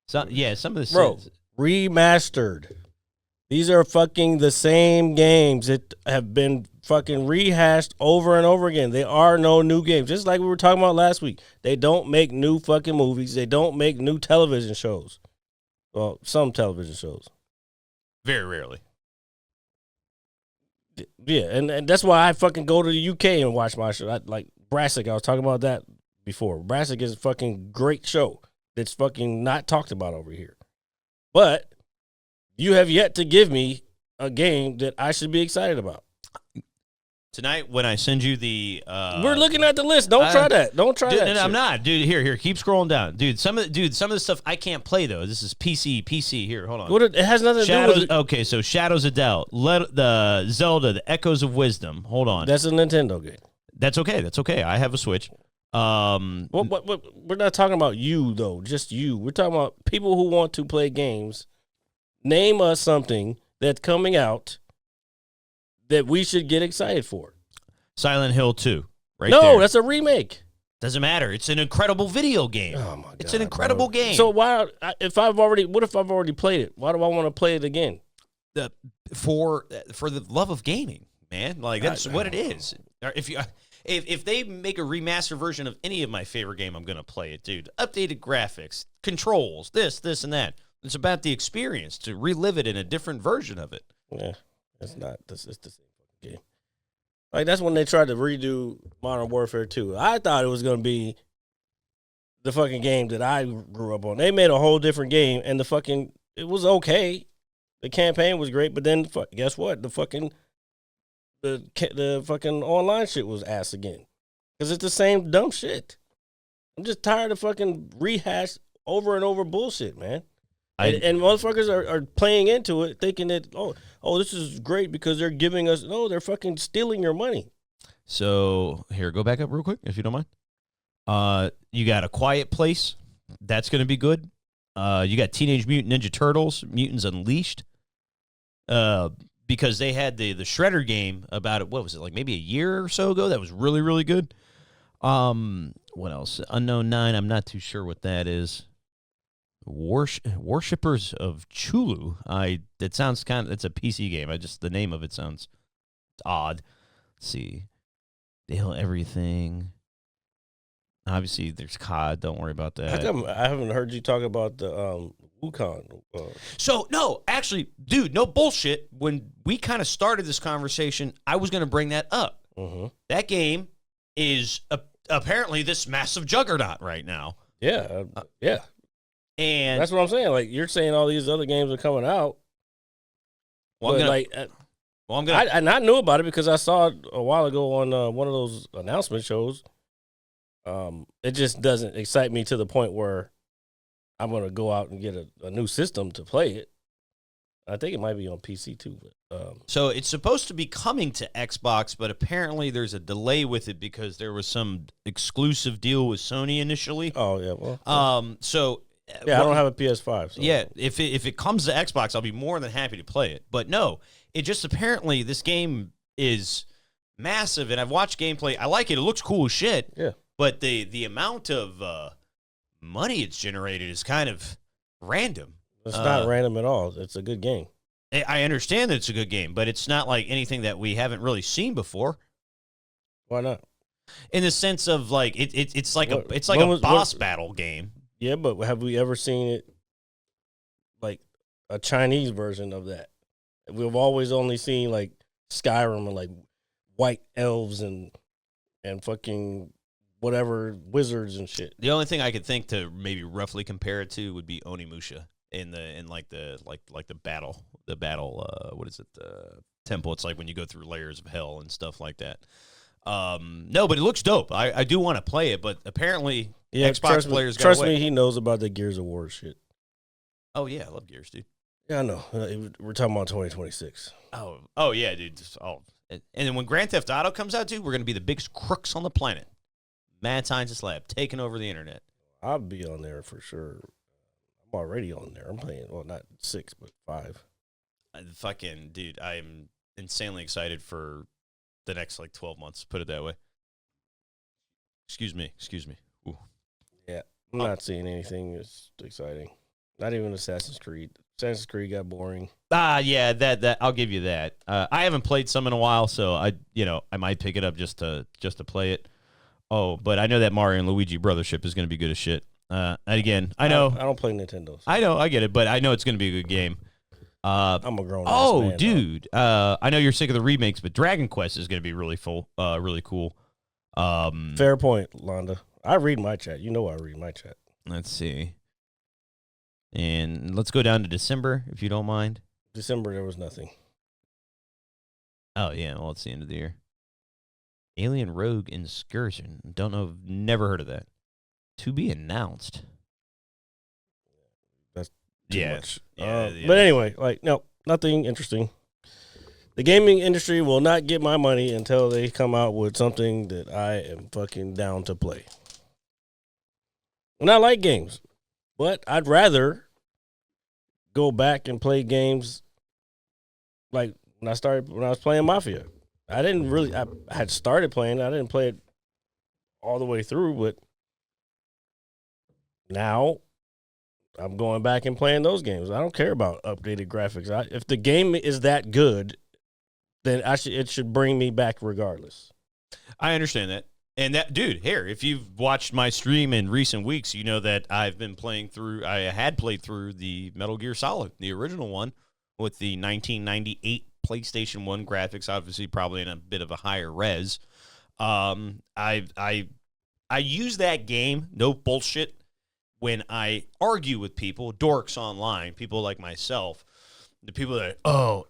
Speaker 4: Some of the
Speaker 5: Bro, remastered. These are fucking the same games that have been fucking rehashed over and over again. There are no new games. Just like we were talking about last week. They don't make new fucking movies. They don't make new television shows. Well, some television shows.
Speaker 4: very rarely.
Speaker 5: Yeah, and that's why I fucking go to the UK and watch my show. Like Brassic, I was talking about that before. Brassic is a fucking great show that's fucking not talked about over here. But you have yet to give me a game that I should be excited about.
Speaker 4: Tonight, when I send you the,
Speaker 5: We're looking at the list. Don't try that. Don't try
Speaker 4: dude,
Speaker 5: that.
Speaker 4: no,
Speaker 5: shit.
Speaker 4: I'm not, dude. Here, keep scrolling down, dude. Some of the stuff I can't play though. This is PC. Here, hold on.
Speaker 5: It has nothing to do
Speaker 4: Shadows.
Speaker 5: with.
Speaker 4: Okay, so Shadows of Doubt, the Zelda, the Echoes of Wisdom. Hold on.
Speaker 5: That's a Nintendo game.
Speaker 4: That's okay. I have a Switch.
Speaker 5: We're not talking about you though. Just you. We're talking about people who want to play games. Name us something that's coming out that we should get excited for.
Speaker 4: Silent Hill 2. Right
Speaker 5: No,
Speaker 4: there.
Speaker 5: that's a remake.
Speaker 4: Doesn't matter. It's an incredible video game.
Speaker 5: Oh my god,
Speaker 4: It's an incredible game.
Speaker 5: So what if I've already played it? Why do I want to play it again?
Speaker 4: For the love of gaming, man. Like that's what it is. If they make a remaster version of any of my favorite game, I'm gonna play it, dude. Updated graphics, controls, this, and that. It's about the experience to relive it in a different version of it.
Speaker 5: Yeah, it's not. It's the same fucking game. Like that's when they tried to redo Modern Warfare 2. I thought it was gonna be the fucking game that I grew up on. They made a whole different game, and it was okay. The campaign was great, but then guess what? The fucking online shit was ass again because it's the same dumb shit. I'm just tired of fucking rehash over and over bullshit, man. And motherfuckers are playing into it, thinking that this is great because they're giving us. No, they're fucking stealing your money.
Speaker 4: So here, go back up real quick if you don't mind. You got A Quiet Place. That's going to be good. You got Teenage Mutant Ninja Turtles, Mutants Unleashed. Because they had the Shredder game about what was it, like maybe a year or so ago? That was really, really good. What else? Unknown 9. I'm not too sure what that is. Worshippers of Chulu. That sounds it's a PC game. The name of it sounds odd. Let's see. Dale Everything. Obviously, there's COD. Don't worry about that.
Speaker 5: How come I haven't heard you talk about the Wukong?
Speaker 4: So, no, actually, dude, no bullshit. When we kind of started this conversation, I was going to bring that up.
Speaker 5: Mm-hmm.
Speaker 4: That game is apparently this massive juggernaut right now.
Speaker 5: Yeah, yeah.
Speaker 4: And
Speaker 5: that's what I'm saying. Like, you're saying all these other games are coming out.
Speaker 4: Well, I'm gonna.
Speaker 5: I knew about it because I saw it a while ago on one of those announcement shows. It just doesn't excite me to the point where I'm going to go out and get a new system to play it. I think it might be on PC too. But,
Speaker 4: so it's supposed to be coming to Xbox, but apparently there's a delay with it because there was some exclusive deal with Sony initially.
Speaker 5: Oh yeah, well.
Speaker 4: So
Speaker 5: yeah, I don't have a PS5. So.
Speaker 4: Yeah, if it comes to Xbox, I'll be more than happy to play it. But no, it just apparently this game is massive, and I've watched gameplay. I like it. It looks cool as shit.
Speaker 5: Yeah.
Speaker 4: But the amount of money it's generated is kind of random.
Speaker 5: It's not random at all. It's a good game.
Speaker 4: I understand that it's a good game, but it's not like anything that we haven't really seen before.
Speaker 5: Why not?
Speaker 4: In the sense of like it's like a boss battle game.
Speaker 5: Yeah, but have we ever seen it like a Chinese version of that? We've always only seen like Skyrim and like white elves and fucking whatever wizards and shit.
Speaker 4: The only thing I could think to maybe roughly compare it to would be Onimusha in the battle what is it, temple. It's like when you go through layers of hell and stuff like that. No, but it looks dope. I do want to play it, but apparently Xbox players
Speaker 5: trust me, he knows about the Gears of War shit.
Speaker 4: Oh yeah, I love Gears, dude.
Speaker 5: Yeah, I know. We're talking about 2026.
Speaker 4: Oh yeah, dude. And then when Grand Theft Auto comes out, dude, we're gonna be the biggest crooks on the planet. Mad Scientist Lab taking over the internet.
Speaker 5: I'll be on there for sure. I'm already on there. I'm playing, well, not 6, but 5.
Speaker 4: Fucking dude, I'm insanely excited for the next like 12 months. Put it that way. Excuse me. Ooh.
Speaker 5: Yeah, I'm not seeing anything that's exciting. Not even Assassin's Creed. Assassin's Creed got boring.
Speaker 4: Yeah, that I'll give you that. I haven't played some in a while, so I might pick it up just to play it. Oh, but I know that Mario and Luigi Brothership is going to be good as shit. And again, I know
Speaker 5: I don't play Nintendo.
Speaker 4: I know, I get it, but I know it's going to be a good game.
Speaker 5: I'm a grown.
Speaker 4: Man, dude, I know you're sick of the remakes, but Dragon Quest is going to be really cool.
Speaker 5: Fair point, Londa. I read my chat. You know I read my chat.
Speaker 4: Let's see. And let's go down to December, if you don't mind.
Speaker 5: December, there was nothing.
Speaker 4: Oh, yeah. Well, it's the end of the year. Alien Rogue Excursion. Don't know. Never heard of that. To be announced.
Speaker 5: That's too much.
Speaker 4: Yeah.
Speaker 5: But anyway, no, nothing interesting. The gaming industry will not get my money until they come out with something that I am fucking down to play. And I like games, but I'd rather go back and play games like when I was playing Mafia. I had started playing. I didn't play it all the way through, but now I'm going back and playing those games. I don't care about updated graphics. If the game is that good, then it should bring me back regardless.
Speaker 4: I understand that. And that, dude, here, if you've watched my stream in recent weeks, you know that I had played through the Metal Gear Solid, the original one, with the 1998 PlayStation 1 graphics, obviously probably in a bit of a higher res. I use that game, no bullshit, when I argue with people, dorks online, people like myself, the people that,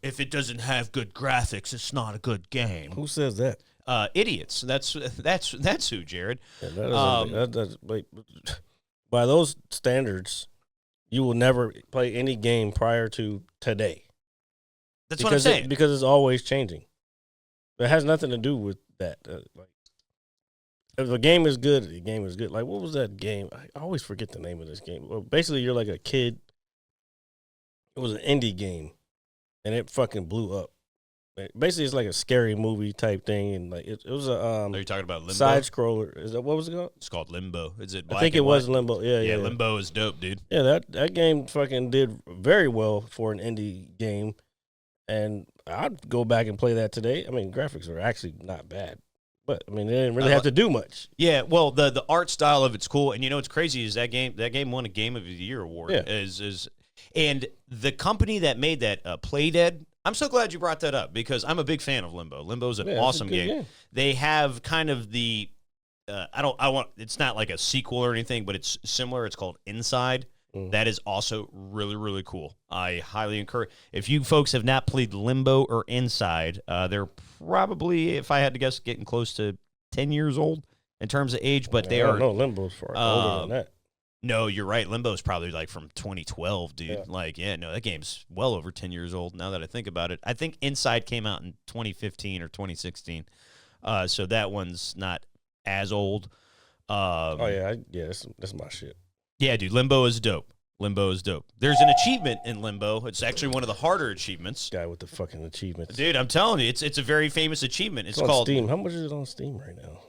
Speaker 4: if it doesn't have good graphics, it's not a good game.
Speaker 5: Who says that?
Speaker 4: Idiots. That's who, Jared.
Speaker 5: Yeah, by those standards, you will never play any game prior to today.
Speaker 4: That's what I'm saying.
Speaker 5: Because it's always changing. It has nothing to do with that. If a game is good, the game is good. Like, what was that game? I always forget the name of this game. Well, basically, you're like a kid. It was an indie game, and it fucking blew up. Basically, it's like a scary movie type thing, and like it was a
Speaker 4: Are you talking about Limbo?
Speaker 5: Side scroller. Is that what was it called?
Speaker 4: It's called Limbo. Is it?
Speaker 5: I think it was Limbo. Yeah.
Speaker 4: Limbo is dope, dude.
Speaker 5: Yeah, that game fucking did very well for an indie game, and I'd go back and play that today. I mean, graphics are actually not bad, but I mean, they didn't really have to do much.
Speaker 4: Yeah, well, the art style of it's cool, and you know what's crazy is that game won a Game of the Year award.
Speaker 5: Yeah.
Speaker 4: And the company that made that, Playdead. I'm so glad you brought that up because I'm a big fan of Limbo. Limbo is an awesome game. They have kind of the it's not like a sequel or anything, but it's similar. It's called Inside. That is also really, really cool. I highly encourage. If you folks have not played Limbo or Inside, they're probably, if I had to guess, getting close to 10 years old in terms of age, but they are.
Speaker 5: No, Limbo's far older than that.
Speaker 4: No, you're right. Limbo's probably like from 2012, dude.
Speaker 5: Yeah.
Speaker 4: That game's well over 10 years old now that I think about it. I think Inside came out in 2015 or 2016. So that one's not as old.
Speaker 5: That's my shit.
Speaker 4: Yeah, dude, Limbo is dope. Limbo is dope. There's an achievement in Limbo. It's actually one of the harder achievements.
Speaker 5: Guy with the fucking achievements.
Speaker 4: Dude, I'm telling you, it's a very famous achievement. It's
Speaker 5: on
Speaker 4: called
Speaker 5: Steam. How much is it on Steam right now?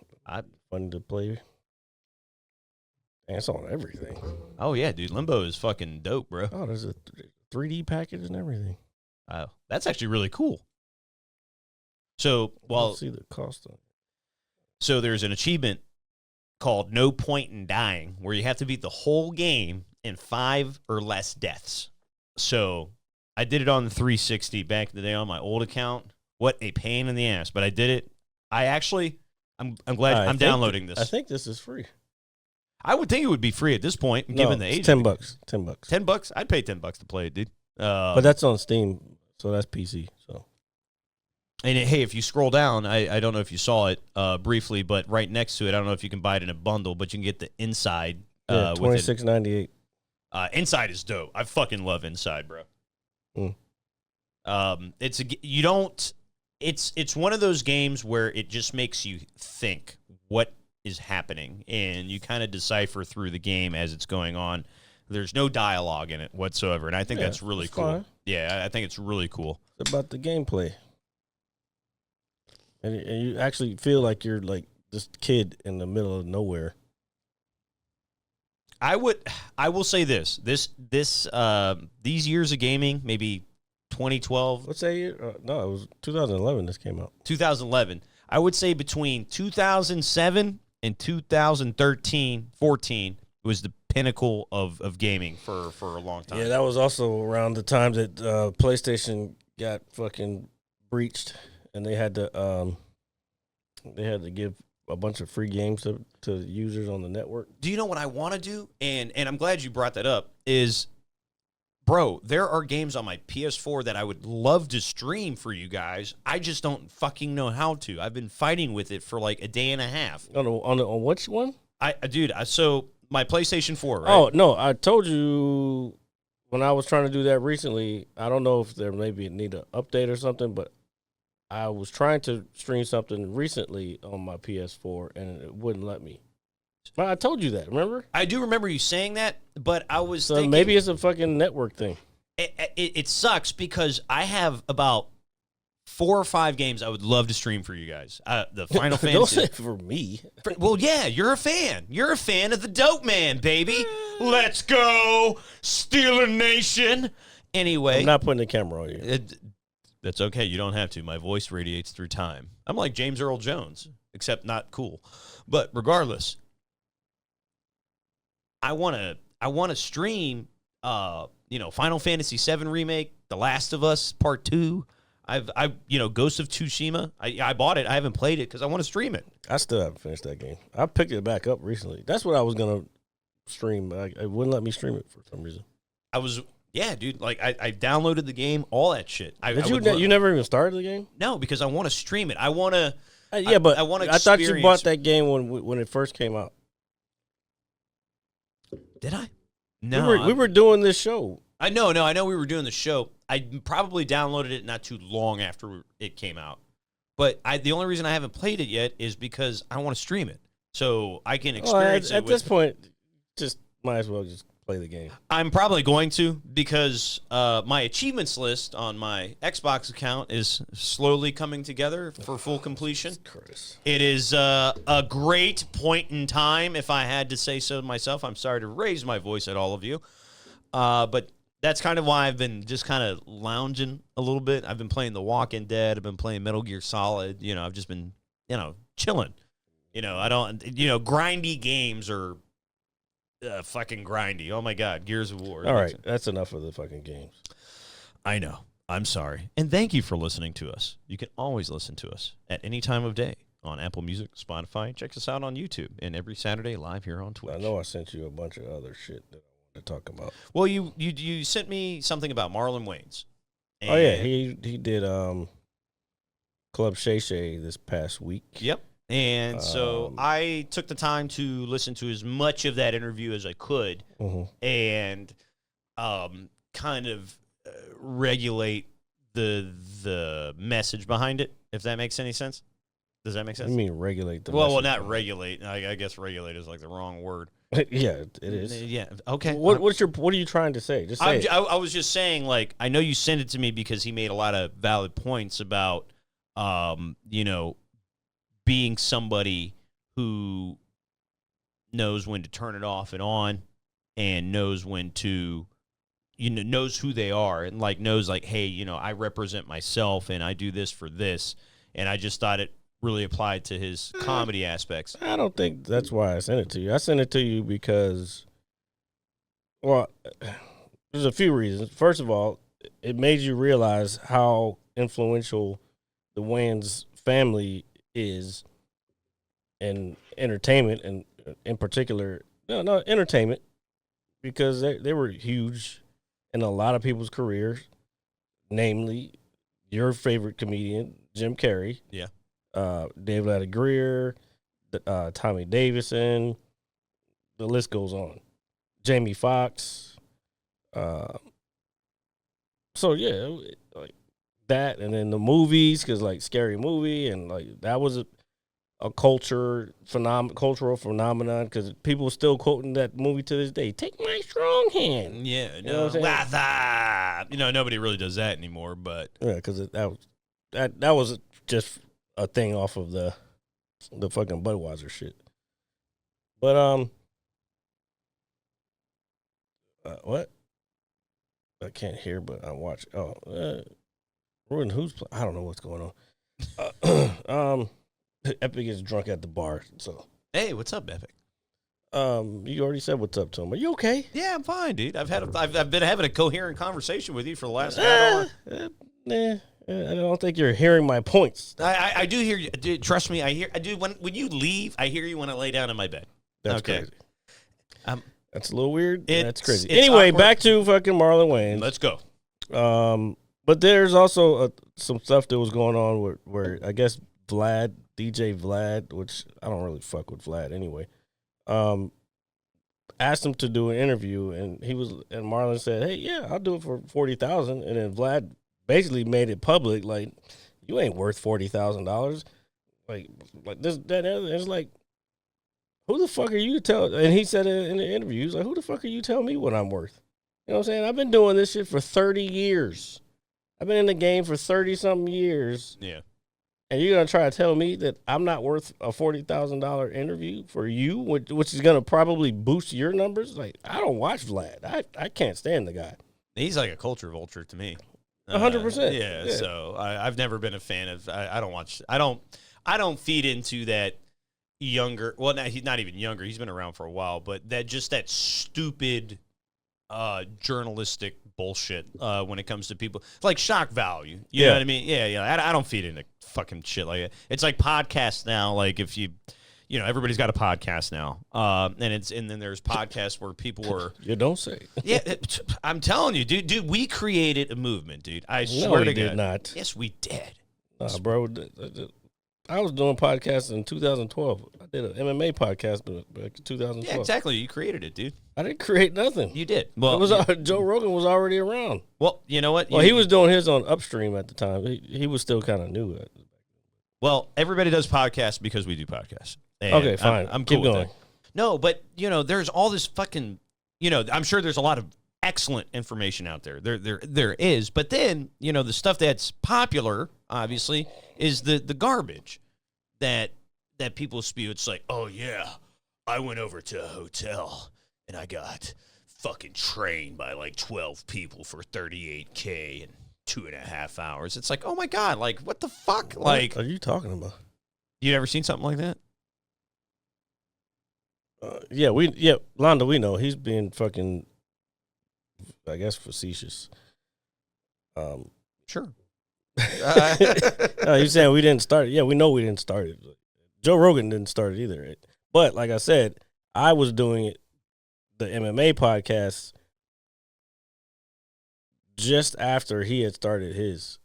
Speaker 5: Fun to play. And it's on everything.
Speaker 4: Oh yeah, dude, Limbo is fucking dope, bro.
Speaker 5: Oh, there's a 3D package and everything.
Speaker 4: Oh, that's actually really cool. So,
Speaker 5: Let's see the cost of it.
Speaker 4: So there's an achievement called No Point in Dying, where you have to beat the whole game in 5 or less deaths. So I did it on the 360 back in the day on my old account. What a pain in the ass, but I did it. I'm glad I'm downloading this.
Speaker 5: I think this is free.
Speaker 4: I would think it would be free at this point, given the age.
Speaker 5: $10. $10.
Speaker 4: $10? I'd pay $10 to play it, dude.
Speaker 5: But that's on Steam, so that's PC. So.
Speaker 4: And hey, if you scroll down, I don't know if you saw it briefly, but right next to it, I don't know if you can buy it in a bundle, but you can get the Inside.
Speaker 5: $26.98.
Speaker 4: Inside is dope. I fucking love Inside, bro.
Speaker 5: Mm.
Speaker 4: It's one of those games where it just makes you think what is happening, and you kind of decipher through the game as it's going on. There's no dialogue in it whatsoever, and I think that's really cool.
Speaker 5: Fine.
Speaker 4: Yeah, I think it's really cool.
Speaker 5: It's about the gameplay. And you actually feel like you're like this kid in the middle of nowhere.
Speaker 4: I will say this these years of gaming, maybe 2012.
Speaker 5: What's that year? No, it was 2011 this came out.
Speaker 4: 2011. I would say between 2007 and 2013, 14 was the pinnacle of gaming for a long time.
Speaker 5: Yeah, that was also around the time that PlayStation got fucking breached, and they had to give a bunch of free games to users on the network.
Speaker 4: Do you know what I want to do? And I'm glad you brought that up. Is, bro, there are games on my PS4 that I would love to stream for you guys. I just don't fucking know how to. I've been fighting with it for like a day and a half.
Speaker 5: On which one?
Speaker 4: So my PlayStation 4, right?
Speaker 5: Oh, no, I told you when I was trying to do that recently, I don't know if there maybe need an update or something, but I was trying to stream something recently on my PS4, and it wouldn't let me. But I told you that, remember?
Speaker 4: I do remember you saying that, but I was thinking...
Speaker 5: maybe it's a fucking network thing.
Speaker 4: It sucks because I have about 4 or 5 games I would love to stream for you guys. The Final Fantasy...
Speaker 5: Don't say it for me.
Speaker 4: Well, yeah, you're a fan. You're a fan of the Dope Man, baby. Let's go, Steeler Nation. Anyway...
Speaker 5: I'm not putting the camera on you.
Speaker 4: That's okay. You don't have to. My voice radiates through time. I'm like James Earl Jones, except not cool. But regardless, I want to stream Final Fantasy VII Remake, The Last of Us Part 2. Ghost of Tsushima. I bought it. I haven't played it because I want to stream it.
Speaker 5: I still haven't finished that game. I picked it back up recently. That's what I was going to stream. It wouldn't let me stream it for some reason.
Speaker 4: Yeah, dude. Like I downloaded the game, all that shit.
Speaker 5: You never even started the game?
Speaker 4: No, because I want to stream it. I want to.
Speaker 5: But
Speaker 4: I want to.
Speaker 5: I thought you bought that game when it first came out.
Speaker 4: Did I? No,
Speaker 5: we were doing this show.
Speaker 4: I know we were doing the show. I probably downloaded it not too long after it came out. But the only reason I haven't played it yet is because I want to stream it so I can experience it.
Speaker 5: At this point, just might as well just play the game.
Speaker 4: I'm probably going to because my achievements list on my Xbox account is slowly coming together for full completion.
Speaker 5: Curtis.
Speaker 4: It is a great point in time, if I had to say so myself. I'm sorry to raise my voice at all of you. But that's kind of why I've been just kind of lounging a little bit. I've been playing The Walking Dead. I've been playing Metal Gear Solid. I've just been, chilling. I don't, grindy games are fucking grindy. Oh, my God. Gears of War.
Speaker 5: All right. That's enough of the fucking games.
Speaker 4: I know. I'm sorry. And thank you for listening to us. You can always listen to us at any time of day on Apple Music, Spotify. Check us out on YouTube and every Saturday live here on Twitch.
Speaker 5: I know I sent you a bunch of other shit that I wanted to talk about.
Speaker 4: Well, you sent me something about Marlon Wayans.
Speaker 5: Oh, yeah. He did Club Shay Shay this past week.
Speaker 4: Yep. And so I took the time to listen to as much of that interview as I could and kind of regulate the message behind it, if that makes any sense. Does that make sense?
Speaker 5: You mean regulate the
Speaker 4: message? Well,
Speaker 5: not
Speaker 4: regulate. I guess regulate is like the wrong word.
Speaker 5: Yeah, it is.
Speaker 4: Yeah. Okay.
Speaker 5: What are you trying to say? Just say it.
Speaker 4: I was just saying, like, I know you sent it to me because he made a lot of valid points about, being somebody who knows when to turn it off and on, and knows when to, knows who they are, and like knows like, hey, I represent myself and I do this for this, and I just thought it really applied to his comedy aspects.
Speaker 5: I don't think that's why I sent it to you. I sent it to you because, well, there's a few reasons. First of all, it made you realize how influential the Wayans family is in entertainment, and in particular, no entertainment, because they were huge in a lot of people's careers, namely your favorite comedian, Jim Carrey.
Speaker 4: Yeah.
Speaker 5: David Atta Greer, Tommy Davidson, the list goes on. Jamie Foxx. So yeah, like that, and then the movies, because like Scary Movie, and like that was a cultural phenomenon, because people are still quoting that movie to this day. Take my strong hand.
Speaker 4: Yeah,
Speaker 5: You know what I'm saying?
Speaker 4: Nobody really does that anymore. But
Speaker 5: Yeah, because that was just a thing off of the fucking Budweiser shit. But what? I can't hear, but I watch. Ruin who's? I don't know what's going on. Epic is drunk at the bar. So
Speaker 4: hey, what's up, Epic?
Speaker 5: you already said what's up to him. Are you okay?
Speaker 4: Yeah, I'm fine, dude. I've been having a coherent conversation with you for the last hour.
Speaker 5: Nah, I don't think you're hearing my points.
Speaker 4: I do hear you. Dude, trust me, I do. When you leave, I hear you when I lay down in my bed.
Speaker 5: That's
Speaker 4: okay.
Speaker 5: crazy.
Speaker 4: That's
Speaker 5: a little weird. That's crazy.
Speaker 4: It's
Speaker 5: Anyway,
Speaker 4: awkward.
Speaker 5: back to fucking Marlon Wayans.
Speaker 4: Let's go.
Speaker 5: But there's also some stuff that was going on where I guess DJ Vlad, which I don't really fuck with Vlad anyway, asked him to do an interview, and Marlon said, "Hey, yeah, I'll do it for $40,000." And then Vlad basically made it public, like, "You ain't worth $40,000." Like this, that, and it's like, who the fuck are you to tell? And he said it in the interview, he was like, "Who the fuck are you to tell me what I'm worth?" You know what I'm saying? I've been doing this shit for 30 years. I've been in the game for 30-something years.
Speaker 4: Yeah.
Speaker 5: And you're going to try to tell me that I'm not worth a $40,000 interview for you, which is going to probably boost your numbers? Like, I don't watch Vlad. I can't stand the guy.
Speaker 4: He's like a culture vulture to me.
Speaker 5: 100%.
Speaker 4: Yeah. So I've never been a fan of. I don't watch. I don't feed into that younger. Well, he's not even younger. He's been around for a while, but that stupid journalistic bullshit when it comes to people. It's like shock value. You know what I mean? Yeah. I don't feed into fucking shit like that. It's like podcasts now. Like if everybody's got a podcast now. And then there's podcasts where people were.
Speaker 5: You don't say.
Speaker 4: Yeah, I'm telling you, dude, we created a movement, dude. I swear to God.
Speaker 5: did not.
Speaker 4: Yes, we did.
Speaker 5: Bro. I was doing podcasts in 2012. I did an MMA podcast back in 2012.
Speaker 4: Yeah, exactly. You created it, dude.
Speaker 5: I didn't create nothing.
Speaker 4: You did.
Speaker 5: Well, Joe Rogan was already around.
Speaker 4: Well, you know what?
Speaker 5: Well, he was doing his on Upstream at the time. He was still kind of new.
Speaker 4: Well, everybody does podcasts because we do podcasts. And
Speaker 5: okay, fine.
Speaker 4: I'm cool
Speaker 5: Keep
Speaker 4: with
Speaker 5: going.
Speaker 4: that. No, but there's all this fucking. I'm sure there's a lot of excellent information out there. There is, but then the stuff that's popular, obviously, is the garbage that people spew. It's like, oh yeah, I went over to a hotel and I got fucking trained by like 12 people for $38K in 2.5 hours. It's like, oh my God, like what the fuck?
Speaker 5: What
Speaker 4: like,
Speaker 5: are you talking about?
Speaker 4: You ever seen something like that?
Speaker 5: Londa, we know he's being fucking, I guess, facetious.
Speaker 4: Sure.
Speaker 5: No, he's saying we didn't start it. Yeah, we know we didn't start it. Joe Rogan didn't start it either. But like I said, I was doing it, the MMA podcast, just after he had started his.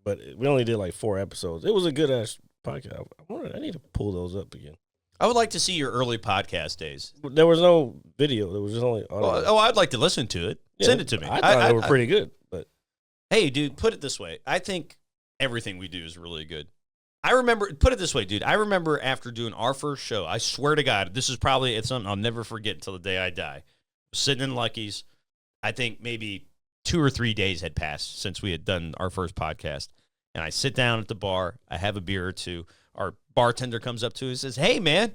Speaker 5: But we only did like 4 episodes. It was a good ass podcast. I need to pull those up again.
Speaker 4: I would like to see your early podcast days.
Speaker 5: There was no video. There was just only audio.
Speaker 4: I'd like to listen to it.
Speaker 5: Yeah,
Speaker 4: Send it to me.
Speaker 5: I thought they were pretty good. But
Speaker 4: hey, dude, put it this way. I think everything we do is really good. I remember, put it this way, dude. I remember after doing our first show, I swear to God, this is probably, it's something I'll never forget until the day I die. Sitting in Lucky's, I think maybe 2 or 3 days had passed since we had done our first podcast. And I sit down at the bar, I have a beer or two. Our bartender comes up to us and says, "Hey, man,"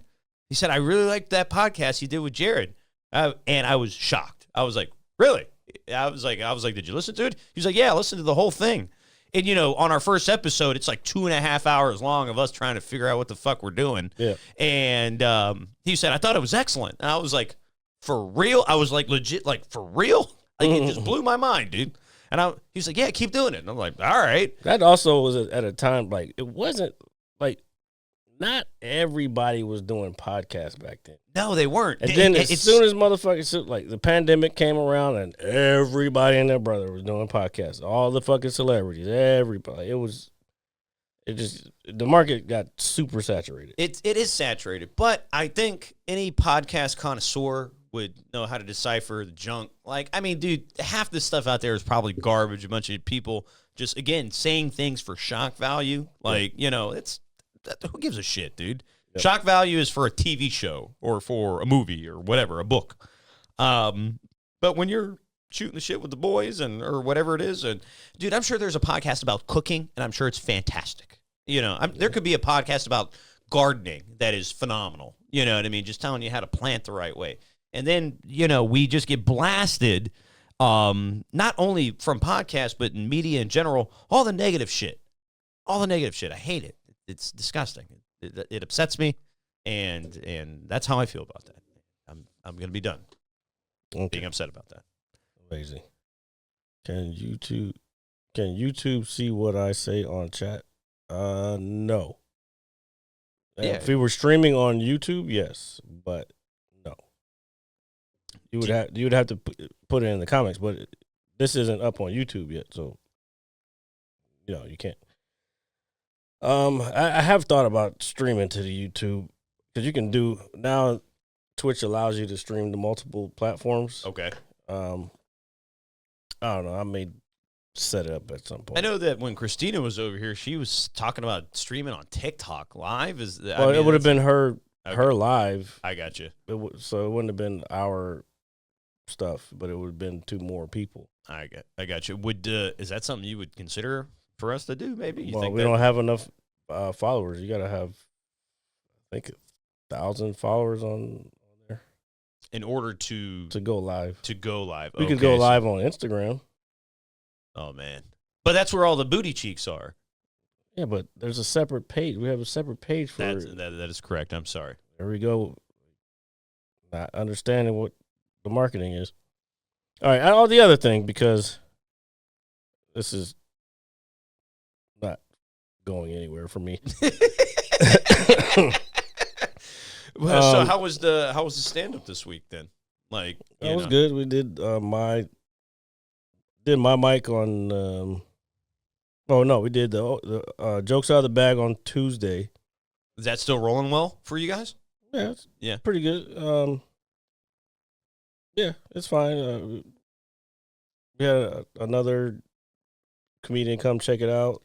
Speaker 4: he said, "I really liked that podcast you did with Jared." And I was shocked. I was like, "Really?" I was like, "Did you listen to it?" He was like, "Yeah, I listened to the whole thing." And, on our first episode, it's like 2.5 hours long of us trying to figure out what the fuck we're doing.
Speaker 5: Yeah.
Speaker 4: And he said, "I thought it was excellent." And I was like, "For real?" I was like, legit, like, "For real?" Like, it just blew my mind, dude. And he's like, "Yeah, keep doing it." And I'm like, "All right."
Speaker 5: That also was at a time, like, it wasn't, like, not everybody was doing podcasts back then.
Speaker 4: No, they weren't.
Speaker 5: And then as soon as motherfuckers, like, the pandemic came around and everybody and their brother was doing podcasts. All the fucking celebrities, everybody. The market got super saturated.
Speaker 4: It is saturated. But I think any podcast connoisseur would know how to decipher the junk. Like, I mean, dude, half the stuff out there is probably garbage. A bunch of people just, again, saying things for shock value. Like, who gives a shit, dude? Yep. Shock value is for a TV show or for a movie or whatever, a book. But when you're shooting the shit with the boys or whatever it is, and dude, I'm sure there's a podcast about cooking, and I'm sure it's fantastic. There could be a podcast about gardening that is phenomenal. You know what I mean? Just telling you how to plant the right way. And then, we just get blasted, not only from podcasts, but in media in general, all the negative shit. I hate it. It's disgusting. It upsets me, and that's how I feel about that. I'm going to be done being upset about that.
Speaker 5: Amazing. Can YouTube see what I say on chat? No.
Speaker 4: Yeah.
Speaker 5: If we were streaming on YouTube, yes, but no. You would have to put it in the comments, but this isn't up on YouTube yet, so you can't. I have thought about streaming to the YouTube because you can do now. Twitch allows you to stream to multiple platforms.
Speaker 4: Okay.
Speaker 5: I don't know. I may set it up at some point.
Speaker 4: I know that when Christina was over here, she was talking about streaming on TikTok live.
Speaker 5: It would have been her live.
Speaker 4: I got you.
Speaker 5: So it wouldn't have been our stuff, but it would have been 2 more people.
Speaker 4: I got you. Is that something you would consider for us to do? Maybe you think
Speaker 5: we don't have enough followers. You got to have, I think, 1,000 followers on there
Speaker 4: in order to
Speaker 5: go live.
Speaker 4: We
Speaker 5: could go live on Instagram.
Speaker 4: Oh man, but that's where all the booty cheeks are.
Speaker 5: Yeah, but there's a separate page. We have a separate page for
Speaker 4: that is correct. I'm sorry.
Speaker 5: There we go. Not understanding what the marketing is. All right, all the other thing, because this is not going anywhere for me.
Speaker 4: Well, so how was the stand up this week then? Like,
Speaker 5: it was good. We did my mic on. We did the jokes out of the bag on Tuesday.
Speaker 4: Is that still rolling well for you guys?
Speaker 5: Yeah, pretty good. Yeah, it's fine. We had another comedian come check it out,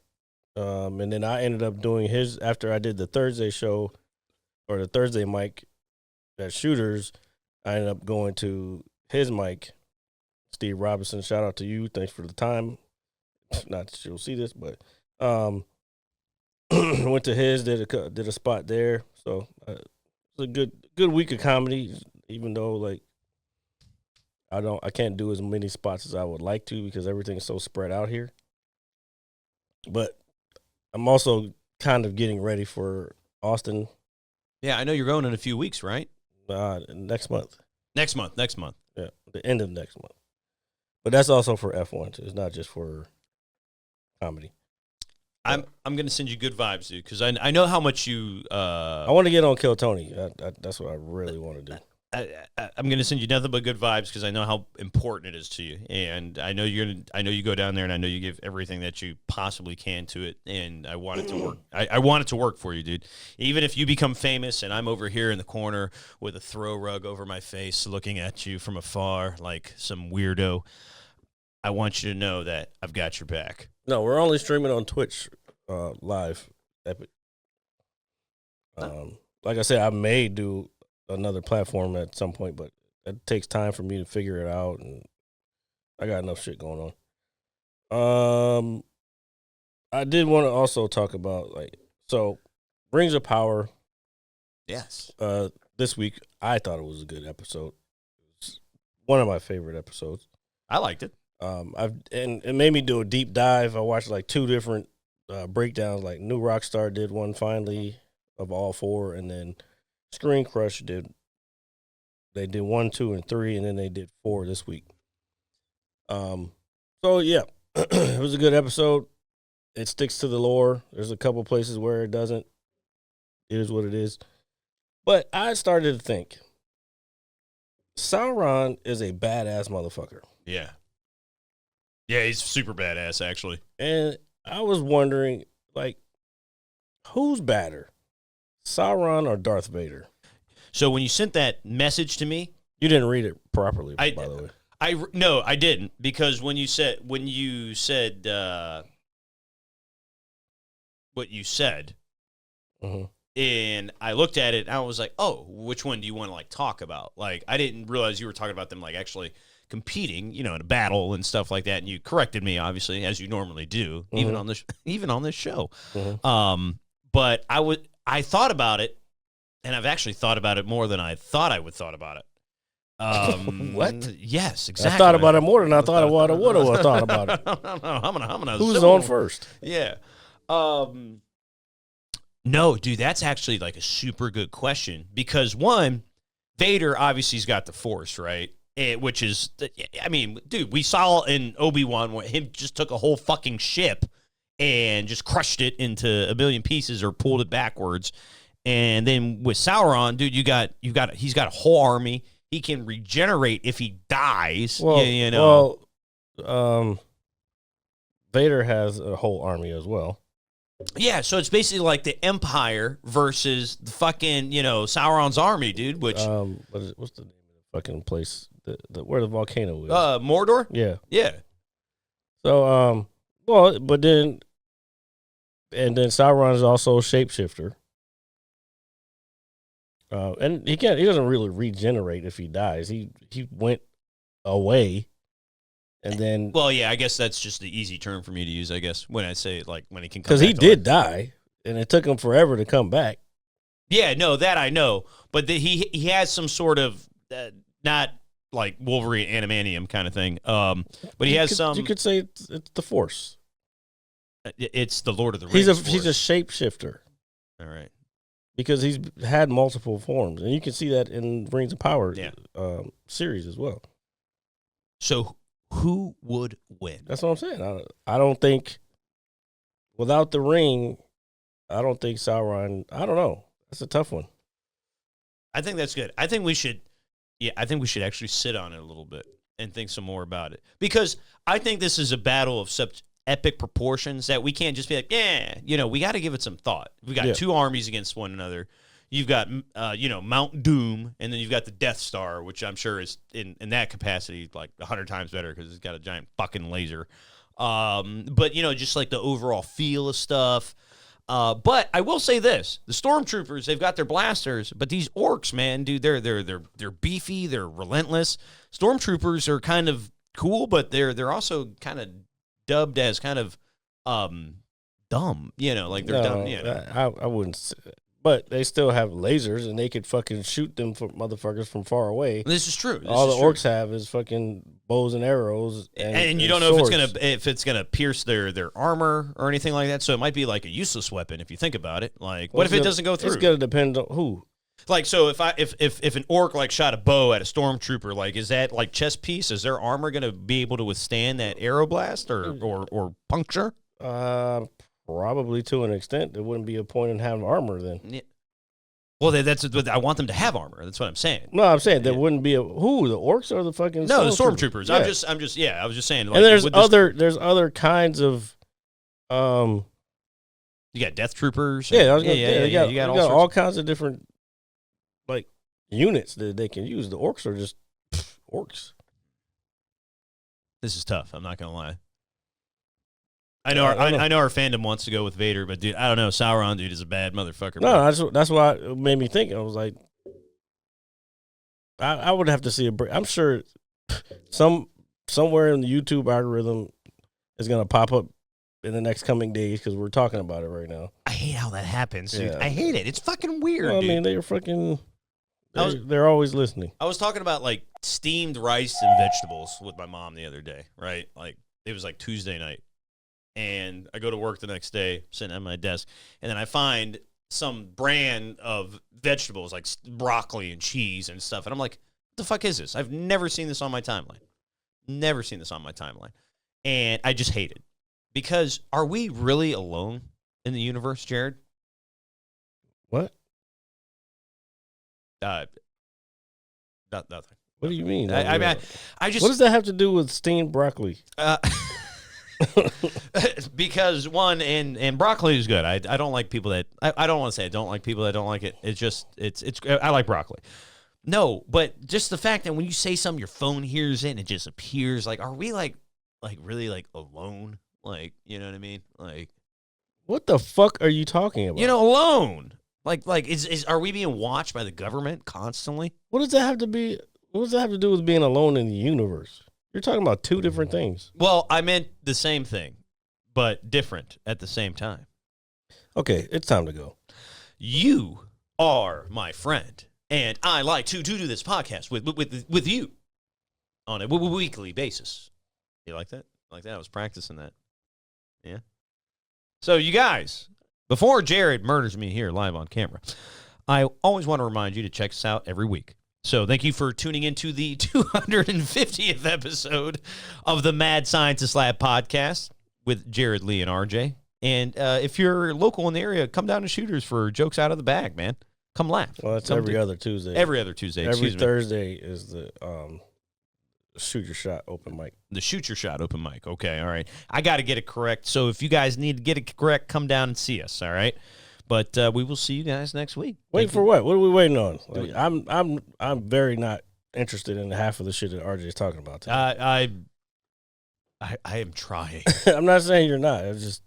Speaker 5: and then I ended up doing his after I did the Thursday show, or the Thursday mic at Shooters. I ended up going to his mic. Steve Robinson, shout out to you. Thanks for the time. Not that you'll see this, but went to his, did a spot there. So it's a good week of comedy, even though like I can't do as many spots as I would like to because everything's so spread out here. But I'm also kind of getting ready for Austin.
Speaker 4: Yeah, I know you're going in a few weeks, right?
Speaker 5: Next month.
Speaker 4: Next month.
Speaker 5: Yeah, the end of next month. But that's also for F1 too. It's not just for comedy.
Speaker 4: I'm going to send you good vibes, dude, because I know how much you.
Speaker 5: I want to get on Kill Tony. That's what I really want to do.
Speaker 4: I'm going to send you nothing but good vibes because I know how important it is to you, and I know you go down there, and I know you give everything that you possibly can to it, and I want it to work. I want it to work for you, dude. Even if you become famous, and I'm over here in the corner with a throw rug over my face, looking at you from afar like some weirdo, I want you to know that I've got your back.
Speaker 5: No, we're only streaming on Twitch live. Like I said, I may do another platform at some point, but it takes time for me to figure it out, and I got enough shit going on. I did want to also talk about Rings of Power.
Speaker 4: Yes.
Speaker 5: This week I thought it was a good episode. It's one of my favorite episodes.
Speaker 4: I liked it.
Speaker 5: It made me do a deep dive. I watched like 2 different breakdowns. Like New Rockstar did one finally of all 4, and then Screen Crush did. They did 1, 2, and 3, and then they did 4 this week. So yeah, it was a good episode. It sticks to the lore. There's a couple places where it doesn't. It is what it is. But I started to think, Sauron is a badass motherfucker.
Speaker 4: Yeah. Yeah, he's super badass, actually.
Speaker 5: And I was wondering, like, who's badder, Sauron or Darth Vader?
Speaker 4: So when you sent that message to me,
Speaker 5: You didn't read it properly, by the way.
Speaker 4: No, I didn't, because when you said what you said,
Speaker 5: Mhm.
Speaker 4: and I looked at it, and I was like, oh, which one do you want to like talk about? Like, I didn't realize you were talking about them like actually competing, in a battle and stuff like that. And you corrected me, obviously, as you normally do, even on this show. But I thought about it, and I've actually thought about it more than I thought I would thought about it.
Speaker 5: What?
Speaker 4: Yes, exactly.
Speaker 5: I thought about it more than I thought I would have thought about it.
Speaker 4: I'm gonna
Speaker 5: Who's on first?
Speaker 4: Yeah. No, dude, that's actually like a super good question, because one, Vader obviously has got the Force, right? Which is, I mean, dude, we saw in Obi-Wan where him just took a whole fucking ship and just crushed it into a billion pieces or pulled it backwards. And then with Sauron, dude, he's got a whole army. He can regenerate if he dies.
Speaker 5: Well, Vader has a whole army as well.
Speaker 4: Yeah, so it's basically like the Empire versus the fucking, Sauron's army, dude. Which
Speaker 5: what's the name of the fucking place? Where the volcano is?
Speaker 4: Mordor.
Speaker 5: Yeah.
Speaker 4: So,
Speaker 5: but then Sauron is also a shapeshifter. And he doesn't really regenerate if he dies. He went away, and then
Speaker 4: I guess that's just the easy term for me to use. I guess when I say like when he can come
Speaker 5: because
Speaker 4: back
Speaker 5: he did die, and it took him forever to come back.
Speaker 4: Yeah, no, that I know, but he has some sort of not like Wolverine adamantium kind of thing. But he has some.
Speaker 5: You could say it's the Force.
Speaker 4: It's the Lord of the Rings.
Speaker 5: He's a shapeshifter.
Speaker 4: All right.
Speaker 5: Because he's had multiple forms, and you can see that in Rings of Power series as well.
Speaker 4: So who would win?
Speaker 5: That's what I'm saying. I don't think, without the ring, I don't think Sauron, I don't know. That's a tough one.
Speaker 4: I think that's good. I think we should actually sit on it a little bit and think some more about it. Because I think this is a battle of such epic proportions that we can't just be like, we got to give it some thought. We got 2 armies against one another. You've got, Mount Doom, and then you've got the Death Star, which I'm sure is in that capacity like 100 times better because it's got a giant fucking laser. But just like the overall feel of stuff. But I will say this: the stormtroopers, they've got their blasters, but these orcs, man, dude, they're beefy, they're relentless. Stormtroopers are kind of cool, but they're also kind of dubbed as kind of dumb, like they're dumb.
Speaker 5: I wouldn't say that. But they still have lasers, and they could fucking shoot them for motherfuckers from far away.
Speaker 4: This is true.
Speaker 5: All the orcs have is fucking bows and arrows,
Speaker 4: and you don't know if it's gonna pierce their armor or anything like that. So it might be like a useless weapon if you think about it. Like, what if it doesn't go through?
Speaker 5: It's gonna depend on who.
Speaker 4: Like, so if an orc like shot a bow at a stormtrooper, like, is that like chest piece? Is their armor gonna be able to withstand that arrow blast or puncture?
Speaker 5: Probably to an extent. There wouldn't be a point in having armor then.
Speaker 4: Yeah. Well, I want them to have armor. That's what I'm saying.
Speaker 5: No, I'm saying there wouldn't be the orcs or the fucking
Speaker 4: the stormtroopers. Yeah. I was just saying. Like,
Speaker 5: and there's other kinds of
Speaker 4: you got death troopers.
Speaker 5: You got all kinds of different like units that they can use. The orcs are just orcs.
Speaker 4: This is tough. I'm not gonna lie. I know,
Speaker 5: I don't know.
Speaker 4: I know our fandom wants to go with Vader, but dude, I don't know. Sauron, dude, is a bad motherfucker.
Speaker 5: No, that's why it made me think. I was like, I would have to see a break. I'm sure somewhere in the YouTube algorithm is gonna pop up in the next coming days because we're talking about it right now.
Speaker 4: I hate how that happens, dude.
Speaker 5: Yeah.
Speaker 4: I hate it. It's fucking weird,
Speaker 5: Well, I
Speaker 4: dude.
Speaker 5: mean, they're fucking.
Speaker 4: I
Speaker 5: They're always listening.
Speaker 4: I was talking about like steamed rice and vegetables with my mom the other day, right? Like it was like Tuesday night, and I go to work the next day, sitting at my desk, and then I find some brand of vegetables like broccoli and cheese and stuff, and I'm like, "What the fuck is this? I've never seen this on my timeline. Never seen this on my timeline," and I just hate it because are we really alone in the universe, Jared?
Speaker 5: What?
Speaker 4: Nothing.
Speaker 5: What do you mean?
Speaker 4: I mean, I just
Speaker 5: What does that have to do with steamed broccoli?
Speaker 4: Because one and broccoli is good. I don't like people that I don't want to say I don't like people that don't like it. It's just it's I like broccoli. No, but just the fact that when you say something, your phone hears it and it just appears. Like, are we like really like alone? Like, you know what I mean? Like,
Speaker 5: What the fuck are you talking about?
Speaker 4: you know, alone. Like is are we being watched by the government constantly?
Speaker 5: What does that have to be? What does that have to do with being alone in the universe? You're talking about two different things.
Speaker 4: Well, I meant the same thing, but different at the same time.
Speaker 5: Okay, it's time to go.
Speaker 4: You are my friend, and I like to do this podcast with you on a weekly basis. You like that? Like that? I was practicing that. Yeah. So you guys, before Jared murders me here live on camera, I always want to remind you to check us out every week. So thank you for tuning into the 250th episode of the Mad Scientist Lab podcast with Jared, Lee, and RJ. And if you're local in the area, come down to Shooters for jokes out of the bag, man. Come laugh.
Speaker 5: Well, that's
Speaker 4: Come
Speaker 5: every
Speaker 4: do-
Speaker 5: other Tuesday.
Speaker 4: Every other Tuesday.
Speaker 5: Every
Speaker 4: Excuse me.
Speaker 5: Thursday is the shoot your shot open mic.
Speaker 4: The Shoot Your Shot open mic. Okay, all right. I got to get it correct. So if you guys need to get it correct, come down and see us, all right? But we will see you guys next week.
Speaker 5: Wait
Speaker 4: Thank
Speaker 5: for
Speaker 4: you.
Speaker 5: what? What are we waiting on? Like, I'm very not interested in half of the shit that RJ is talking about today.
Speaker 4: I am trying.
Speaker 5: I'm not saying you're not. It's just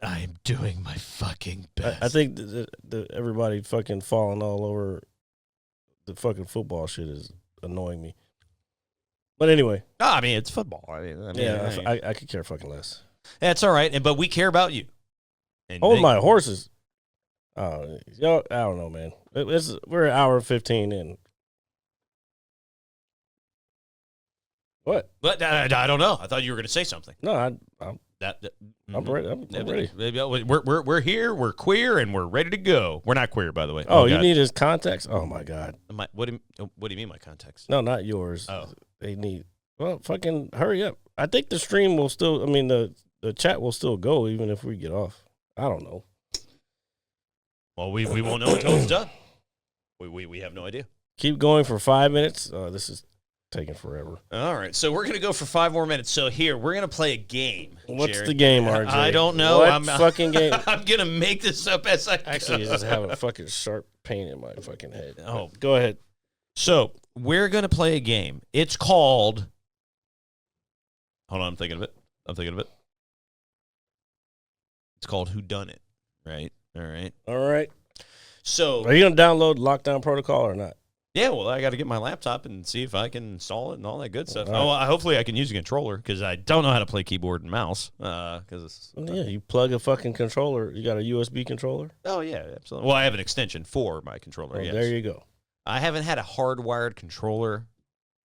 Speaker 4: I am doing my fucking best.
Speaker 5: I think the everybody fucking falling all over the fucking football shit is annoying me. But anyway,
Speaker 4: No, I mean, it's football. I mean,
Speaker 5: yeah, I could care fucking less.
Speaker 4: that's all right. But we care about you. And
Speaker 5: Hold
Speaker 4: they-
Speaker 5: my horses. Yo, I don't know, man. We're an hour and 15 in. What?
Speaker 4: But I don't know. I thought you were going to say something.
Speaker 5: No, I'm
Speaker 4: I'm
Speaker 5: ready. I'm ready.
Speaker 4: We're here. We're queer, and we're ready to go. We're not queer, by the way.
Speaker 5: Oh, you
Speaker 4: God.
Speaker 5: need his context? Oh my god.
Speaker 4: What do you mean my context?
Speaker 5: No, not yours.
Speaker 4: Oh.
Speaker 5: They need. Well, fucking hurry up. I think the stream will still. I mean, the chat will still go even if we get off. I don't know.
Speaker 4: Well, we won't know until it's done. We have no idea.
Speaker 5: Keep going for 5 minutes. This is taking forever.
Speaker 4: All right, so we're gonna go for 5 more minutes. So here we're gonna play a game.
Speaker 5: What's
Speaker 4: Jared.
Speaker 5: the game, RJ?
Speaker 4: I don't know.
Speaker 5: What
Speaker 4: I'm
Speaker 5: fucking game?
Speaker 4: I'm gonna make this up as I
Speaker 5: Actually,
Speaker 4: go.
Speaker 5: I just have a fucking sharp pain in my fucking head.
Speaker 4: Oh.
Speaker 5: But go ahead.
Speaker 4: So we're gonna play a game. It's called. Hold on, I'm thinking of it. It's called Who Done It. Right. All right.
Speaker 5: All right.
Speaker 4: So
Speaker 5: Are you gonna download Lockdown Protocol or not?
Speaker 4: yeah, well, I got to get my laptop and see if I can install it and all that good stuff.
Speaker 5: All right.
Speaker 4: Oh, hopefully I can use a controller because I don't know how to play keyboard and mouse. Because
Speaker 5: Yeah, you plug a fucking controller. You got a USB controller.
Speaker 4: oh yeah, absolutely. Well, I have an extension for my controller.
Speaker 5: Well,
Speaker 4: yes.
Speaker 5: there you go.
Speaker 4: I haven't had a hardwired controller.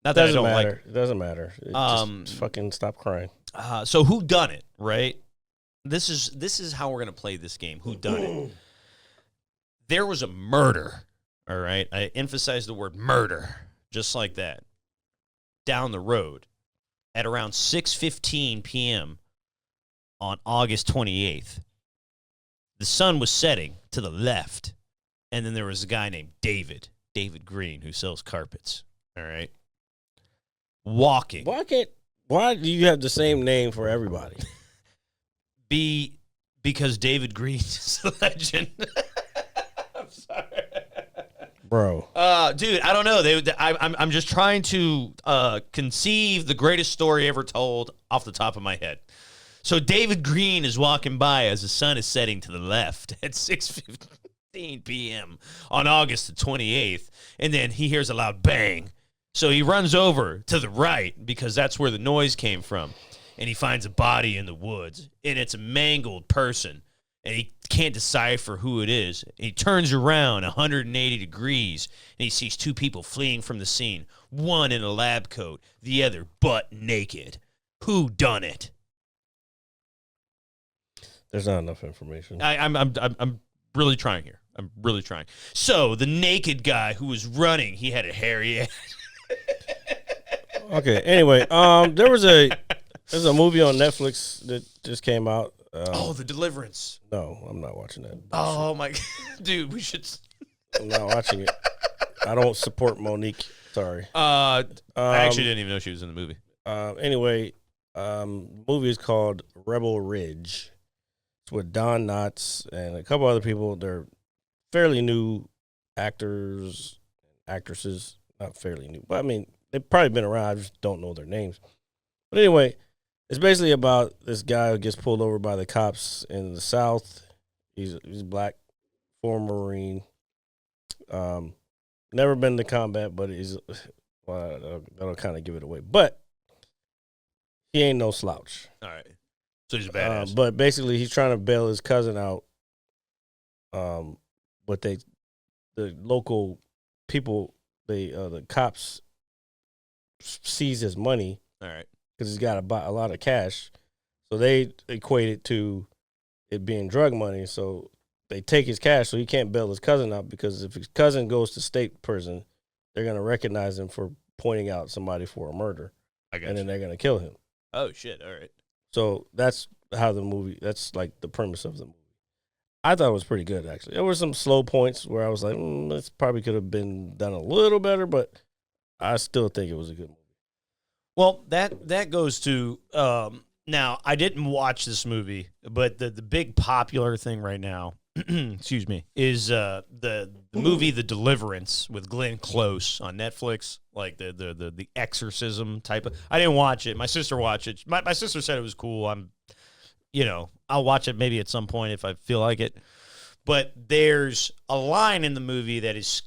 Speaker 4: Not that I
Speaker 5: Doesn't
Speaker 4: don't
Speaker 5: matter. It doesn't matter. Just fucking stop crying.
Speaker 4: like. So who done it? Right. This is how we're gonna play this game. Who done it? There was a murder. All right. I emphasize the word murder, just like that. Down the road, at around 6:15 p.m. on August 28th, the sun was setting to the left, and then there was a guy named David Green, who sells carpets. All right. Walking.
Speaker 5: Why do you have the same name for everybody?
Speaker 4: Because David Green is a legend. I'm sorry.
Speaker 5: Bro.
Speaker 4: Dude, I don't know. I'm just trying to conceive the greatest story ever told off the top of my head. So David Green is walking by as the sun is setting to the left at 6:15 p.m. on August the 28th, and then he hears a loud bang. So he runs over to the right because that's where the noise came from, and he finds a body in the woods, and it's a mangled person, and he can't decipher who it is. And he turns around 180 degrees, and he sees two people fleeing from the scene, one in a lab coat, the other butt naked. Who done it?
Speaker 5: There's not enough information.
Speaker 4: I'm really trying here. I'm really trying. So the naked guy who was running, he had a hairy ass.
Speaker 5: Okay. Anyway, there's a movie on Netflix that just came out.
Speaker 4: The Deliverance.
Speaker 5: No, I'm not watching that.
Speaker 4: Oh my, dude, we should.
Speaker 5: I'm not watching it. I don't support Monique. Sorry.
Speaker 4: I actually didn't even know she was in the movie.
Speaker 5: Anyway, movie is called Rebel Ridge. It's with Don Knotts and a couple other people. They're fairly new actors, actresses. Not fairly new, but I mean, they've probably been around. I just don't know their names. But anyway, it's basically about this guy who gets pulled over by the cops in the South. He's black, former Marine. Never been to combat, but that'll kind of give it away. But he ain't no slouch.
Speaker 4: All right. So he's a badass.
Speaker 5: But basically, he's trying to bail his cousin out. But the local people, the cops seize his money.
Speaker 4: All right.
Speaker 5: Because he's got a lot of cash. So they equate it to it being drug money. So they take his cash so he can't bail his cousin out, because if his cousin goes to state prison, they're going to recognize him for pointing out somebody for a murder. And then they're going to kill him.
Speaker 4: Oh, shit. All right.
Speaker 5: So that's that's like the premise of the movie. I thought it was pretty good, actually. There were some slow points where I was like, this probably could have been done a little better, but I still think it was a good movie.
Speaker 4: Well, that goes to now. I didn't watch this movie, but the big popular thing right now, excuse me, is the movie The Deliverance with Glenn Close on Netflix, like the exorcism type of. I didn't watch it. My sister watched it. My sister said it was cool. I'll watch it maybe at some point if I feel like it. But there's a line in the movie that is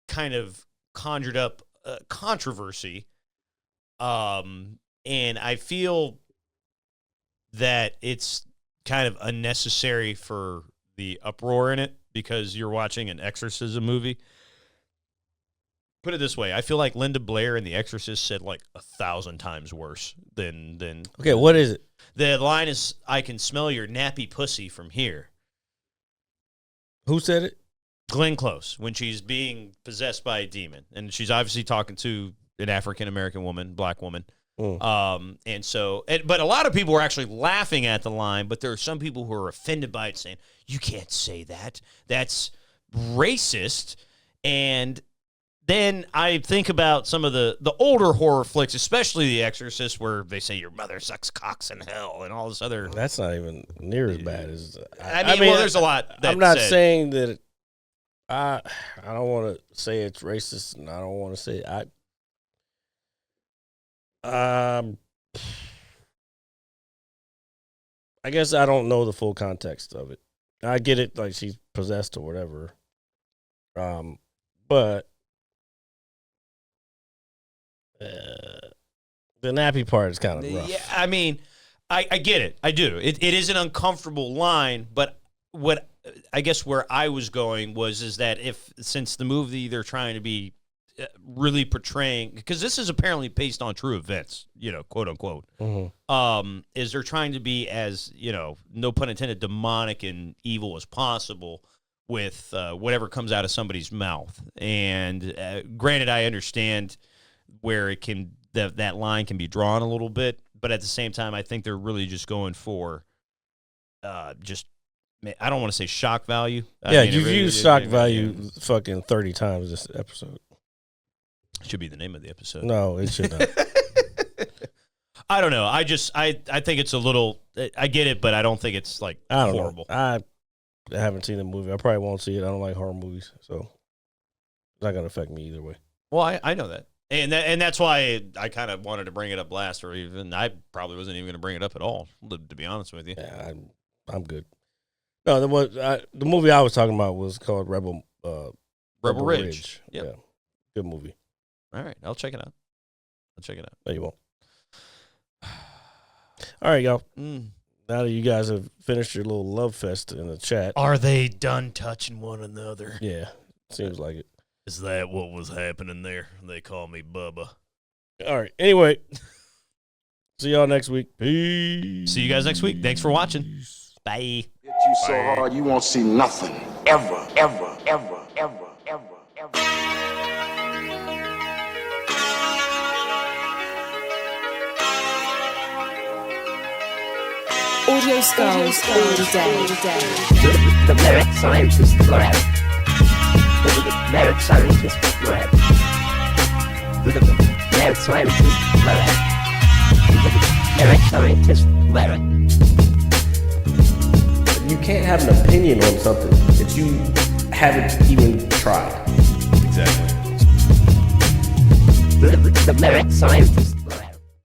Speaker 4: kind of conjured up controversy. And I feel that it's kind of unnecessary for the uproar in it because you're watching an exorcism movie. Put it this way, I feel like Linda Blair in The Exorcist said like 1,000 times worse than.
Speaker 5: Okay, what is it?
Speaker 4: The line is, "I can smell your nappy pussy from here."
Speaker 5: Who said it?
Speaker 4: Glenn Close, when she's being possessed by a demon, and she's obviously talking to an African American woman, black woman. But a lot of people were actually laughing at the line, but there are some people who are offended by it, saying, "You can't say that. That's racist." And then I think about some of the older horror flicks, especially The Exorcist, where they say your mother sucks cocks in hell and all this other.
Speaker 5: That's not even near as bad as.
Speaker 4: I mean, there's a lot.
Speaker 5: I'm not saying that. I don't want to say it's racist, and I don't want to say I guess I don't know the full context of it. I get it, like she's possessed or whatever. But the nappy part is kind of rough.
Speaker 4: Yeah, I mean, I get it. I do. It is an uncomfortable line, but what I guess where I was going is that since the movie they're trying to be really portraying, because this is apparently based on true events, quote unquote, is they're trying to be as, no pun intended, demonic and evil as possible with whatever comes out of somebody's mouth. And granted, I understand where it can that line can be drawn a little bit, but at the same time, I think they're really just going for I don't want to say shock value.
Speaker 5: Yeah, you've used shock value fucking 30 times this episode.
Speaker 4: Should be the name of the episode.
Speaker 5: No, it should not.
Speaker 4: I don't know. I think it's a little. I get it, but I don't think it's like horrible.
Speaker 5: I haven't seen the movie. I probably won't see it. I don't like horror movies, so it's not gonna affect me either way.
Speaker 4: Well, I know that. And that's why I kind of wanted to bring it up last, or even I probably wasn't even going to bring it up at all, to be honest with you.
Speaker 5: Yeah, I'm good. No, the movie I was talking about was called Rebel
Speaker 4: Ridge. Yep.
Speaker 5: Yeah, good movie.
Speaker 4: All right, I'll check it out.
Speaker 5: No, you won't. All right, y'all.
Speaker 4: Mm.
Speaker 5: Now that you guys have finished your little love fest in the chat,
Speaker 4: Are they done touching one another?
Speaker 5: yeah, seems like it.
Speaker 4: Is that what was happening there? They call me Bubba.
Speaker 5: All right. Anyway, see y'all next week. Peace.
Speaker 4: See you guys next week. Thanks for watching. Bye.
Speaker 1: Hit you so hard you won't see nothing. Ever, ever, ever, ever, ever, ever.
Speaker 2: Audio skulls all day.
Speaker 3: The merit scientist lab. The merit scientist lab. The merit scientist lab. The merit scientist lab.
Speaker 5: You can't have an opinion on something that you haven't even tried.
Speaker 4: Exactly.
Speaker 3: The merit scientist